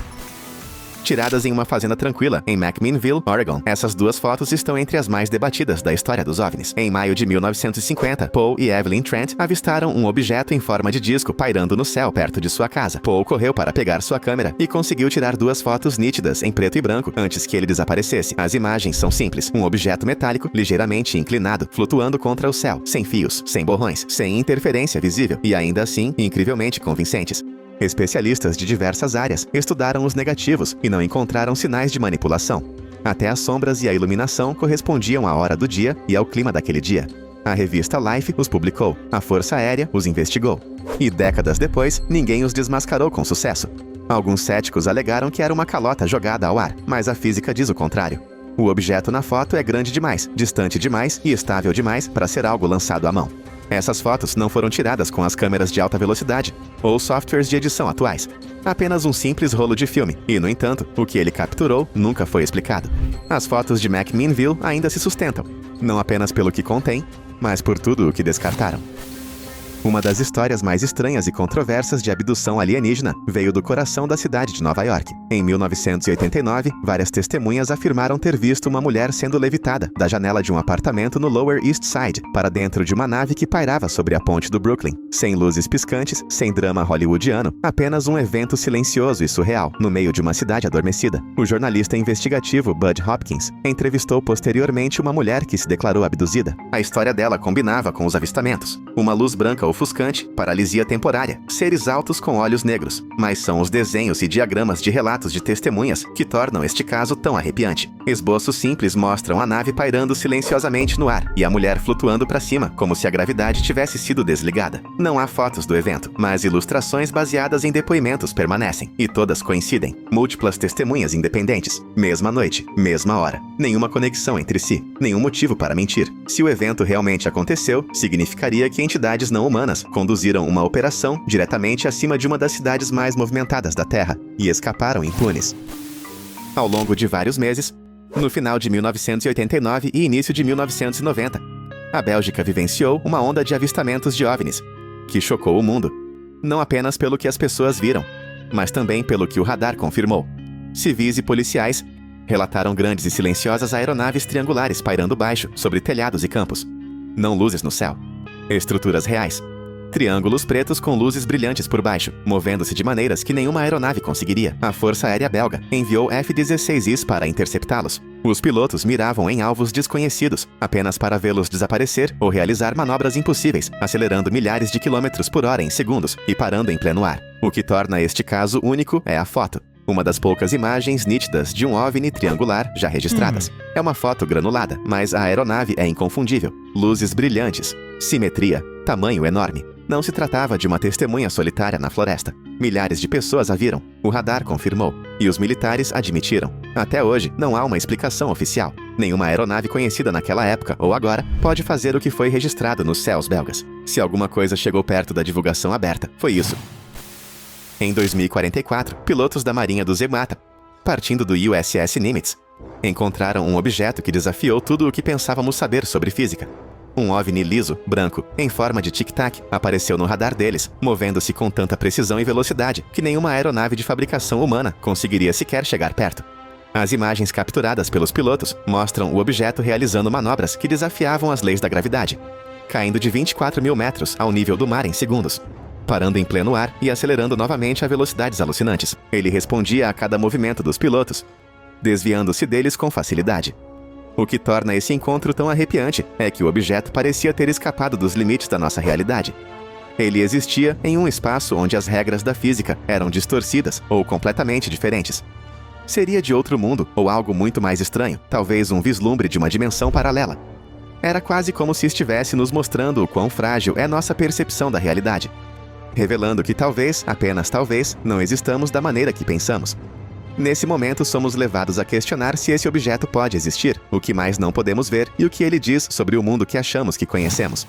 Tiradas em uma fazenda tranquila, em McMinnville, Oregon, essas duas fotos estão entre as mais debatidas da história dos OVNIs. Em maio de 1950, Paul e Evelyn Trent avistaram um objeto em forma de disco pairando no céu perto de sua casa. Paul correu para pegar sua câmera e conseguiu tirar duas fotos nítidas em preto e branco antes que ele desaparecesse. As imagens são simples, um objeto metálico ligeiramente inclinado, flutuando contra o céu, sem fios, sem borrões, sem interferência visível e ainda assim incrivelmente convincentes. Especialistas de diversas áreas estudaram os negativos e não encontraram sinais de manipulação. Até as sombras e a iluminação correspondiam à hora do dia e ao clima daquele dia. A revista Life os publicou, a Força Aérea os investigou. E décadas depois, ninguém os desmascarou com sucesso. Alguns céticos alegaram que era uma calota jogada ao ar, mas a física diz o contrário. O objeto na foto é grande demais, distante demais e estável demais para ser algo lançado à mão. Essas fotos não foram tiradas com as câmeras de alta velocidade ou softwares de edição atuais. Apenas um simples rolo de filme, e, no entanto, o que ele capturou nunca foi explicado. As fotos de McMinnville ainda se sustentam, não apenas pelo que contém, mas por tudo o que descartaram. Uma das histórias mais estranhas e controversas de abdução alienígena veio do coração da cidade de Nova York. Em 1989, várias testemunhas afirmaram ter visto uma mulher sendo levitada da janela de um apartamento no Lower East Side para dentro de uma nave que pairava sobre a ponte do Brooklyn. Sem luzes piscantes, sem drama hollywoodiano, apenas um evento silencioso e surreal, no meio de uma cidade adormecida. O jornalista investigativo Bud Hopkins entrevistou posteriormente uma mulher que se declarou abduzida. A história dela combinava com os avistamentos. Uma luz branca ofuscante, paralisia temporária, seres altos com olhos negros. Mas são os desenhos e diagramas de relatos de testemunhas que tornam este caso tão arrepiante. Esboços simples mostram a nave pairando silenciosamente no ar e a mulher flutuando para cima, como se a gravidade tivesse sido desligada. Não há fotos do evento, mas ilustrações baseadas em depoimentos permanecem, e todas coincidem. Múltiplas testemunhas independentes, mesma noite, mesma hora. Nenhuma conexão entre si, nenhum motivo para mentir. Se o evento realmente aconteceu, significaria que entidades não humanas conduziram uma operação diretamente acima de uma das cidades mais movimentadas da Terra e escaparam impunes. Ao longo de vários meses, no final de 1989 e início de 1990, a Bélgica vivenciou uma onda de avistamentos de OVNIs, que chocou o mundo, não apenas pelo que as pessoas viram, mas também pelo que o radar confirmou. Civis e policiais relataram grandes e silenciosas aeronaves triangulares pairando baixo sobre telhados e campos. Não luzes no céu. Estruturas reais. Triângulos pretos com luzes brilhantes por baixo, movendo-se de maneiras que nenhuma aeronave conseguiria. A Força Aérea Belga enviou F-16Is para interceptá-los. Os pilotos miravam em alvos desconhecidos, apenas para vê-los desaparecer ou realizar manobras impossíveis, acelerando milhares de quilômetros por hora em segundos e parando em pleno ar. O que torna este caso único é a foto. Uma das poucas imagens nítidas de um OVNI triangular já registradas. É uma foto granulada, mas a aeronave é inconfundível. Luzes brilhantes, simetria, tamanho enorme. Não se tratava de uma testemunha solitária na floresta. Milhares de pessoas a viram. O radar confirmou. E os militares admitiram. Até hoje, não há uma explicação oficial. Nenhuma aeronave conhecida naquela época ou agora pode fazer o que foi registrado nos céus belgas. Se alguma coisa chegou perto da divulgação aberta, foi isso. Em 2044, pilotos da Marinha do Zemata, partindo do USS Nimitz, encontraram um objeto que desafiou tudo o que pensávamos saber sobre física. Um OVNI liso, branco, em forma de tic-tac, apareceu no radar deles, movendo-se com tanta precisão e velocidade que nenhuma aeronave de fabricação humana conseguiria sequer chegar perto. As imagens capturadas pelos pilotos mostram o objeto realizando manobras que desafiavam as leis da gravidade, caindo de 24 mil metros ao nível do mar em segundos, parando em pleno ar e acelerando novamente a velocidades alucinantes. Ele respondia a cada movimento dos pilotos, desviando-se deles com facilidade. O que torna esse encontro tão arrepiante é que o objeto parecia ter escapado dos limites da nossa realidade. Ele existia em um espaço onde as regras da física eram distorcidas ou completamente diferentes. Seria de outro mundo ou algo muito mais estranho, talvez um vislumbre de uma dimensão paralela. Era quase como se estivesse nos mostrando o quão frágil é nossa percepção da realidade, revelando que talvez, apenas talvez, não existamos da maneira que pensamos. Nesse momento, somos levados a questionar se esse objeto pode existir, o que mais não podemos ver e o que ele diz sobre o mundo que achamos que conhecemos.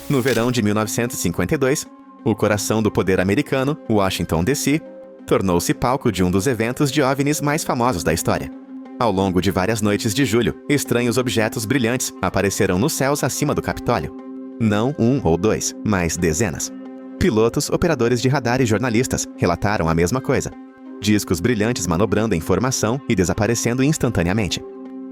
No verão de 1952, o coração do poder americano, Washington, D.C., tornou-se palco de um dos eventos de OVNIs mais famosos da história. Ao longo de várias noites de julho, estranhos objetos brilhantes apareceram nos céus acima do Capitólio. Não um ou dois, mas dezenas. Pilotos, operadores de radar e jornalistas relataram a mesma coisa. Discos brilhantes manobrando em formação e desaparecendo instantaneamente.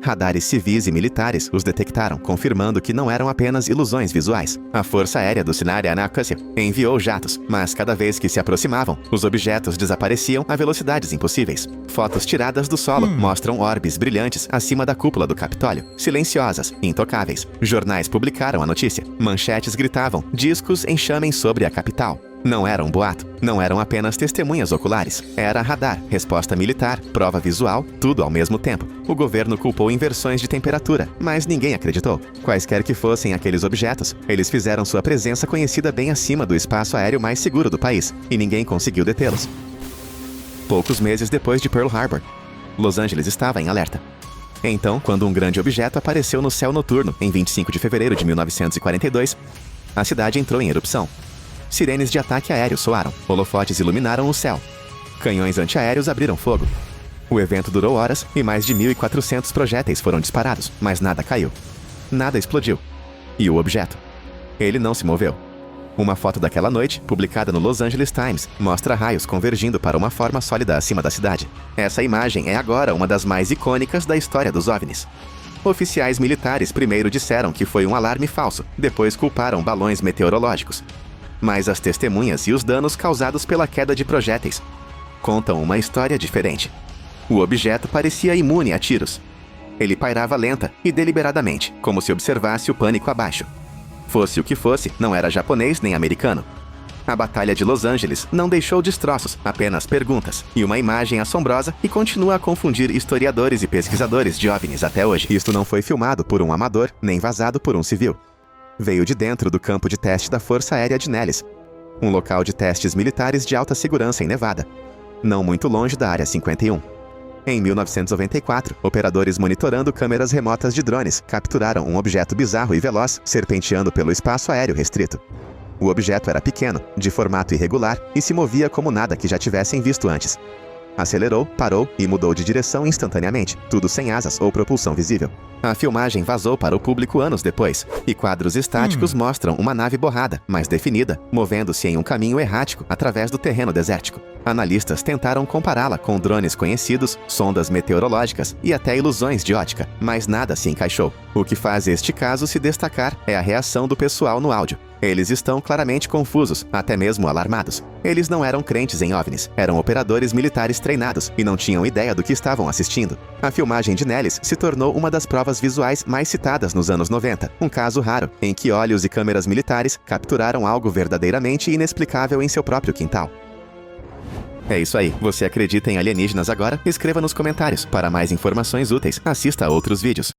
Radares civis e militares os detectaram, confirmando que não eram apenas ilusões visuais. A Força Aérea do Sinai Anacostia enviou jatos, mas cada vez que se aproximavam, os objetos desapareciam a velocidades impossíveis. Fotos tiradas do solo mostram orbes brilhantes acima da cúpula do Capitólio, silenciosas, intocáveis. Jornais publicaram a notícia. Manchetes gritavam: discos em chamas sobre a capital. Não era um boato, não eram apenas testemunhas oculares. Era radar, resposta militar, prova visual, tudo ao mesmo tempo. O governo culpou inversões de temperatura, mas ninguém acreditou. Quaisquer que fossem aqueles objetos, eles fizeram sua presença conhecida bem acima do espaço aéreo mais seguro do país, e ninguém conseguiu detê-los. Poucos meses depois de Pearl Harbor, Los Angeles estava em alerta. Então, quando um grande objeto apareceu no céu noturno, em 25 de fevereiro de 1942, a cidade entrou em erupção. Sirenes de ataque aéreo soaram, holofotes iluminaram o céu. Canhões antiaéreos abriram fogo. O evento durou horas e mais de 1.400 projéteis foram disparados, mas nada caiu. Nada explodiu. E o objeto? Ele não se moveu. Uma foto daquela noite, publicada no Los Angeles Times, mostra raios convergindo para uma forma sólida acima da cidade. Essa imagem é agora uma das mais icônicas da história dos OVNIs. Oficiais militares primeiro disseram que foi um alarme falso, depois culparam balões meteorológicos. Mas as testemunhas e os danos causados pela queda de projéteis contam uma história diferente. O objeto parecia imune a tiros. Ele pairava lenta e deliberadamente, como se observasse o pânico abaixo. Fosse o que fosse, não era japonês nem americano. A Batalha de Los Angeles não deixou destroços, apenas perguntas, e uma imagem assombrosa e continua a confundir historiadores e pesquisadores de OVNIs até hoje. Isto não foi filmado por um amador, nem vazado por um civil. Veio de dentro do campo de teste da Força Aérea de Nellis, um local de testes militares de alta segurança em Nevada, não muito longe da Área 51. Em 1994, operadores monitorando câmeras remotas de drones capturaram um objeto bizarro e veloz serpenteando pelo espaço aéreo restrito. O objeto era pequeno, de formato irregular e se movia como nada que já tivessem visto antes. Acelerou, parou e mudou de direção instantaneamente, tudo sem asas ou propulsão visível. A filmagem vazou para o público anos depois, e quadros estáticos mostram uma nave borrada, mas definida, movendo-se em um caminho errático através do terreno desértico. Analistas tentaram compará-la com drones conhecidos, sondas meteorológicas e até ilusões de ótica, mas nada se encaixou. O que faz este caso se destacar é a reação do pessoal no áudio. Eles estão claramente confusos, até mesmo alarmados. Eles não eram crentes em OVNIs, eram operadores militares treinados e não tinham ideia do que estavam assistindo. A filmagem de Nellis se tornou uma das provas visuais mais citadas nos anos 90, um caso raro, em que olhos e câmeras militares capturaram algo verdadeiramente inexplicável em seu próprio quintal. É isso aí. Você acredita em alienígenas agora? Escreva nos comentários. Para mais informações úteis, assista a outros vídeos.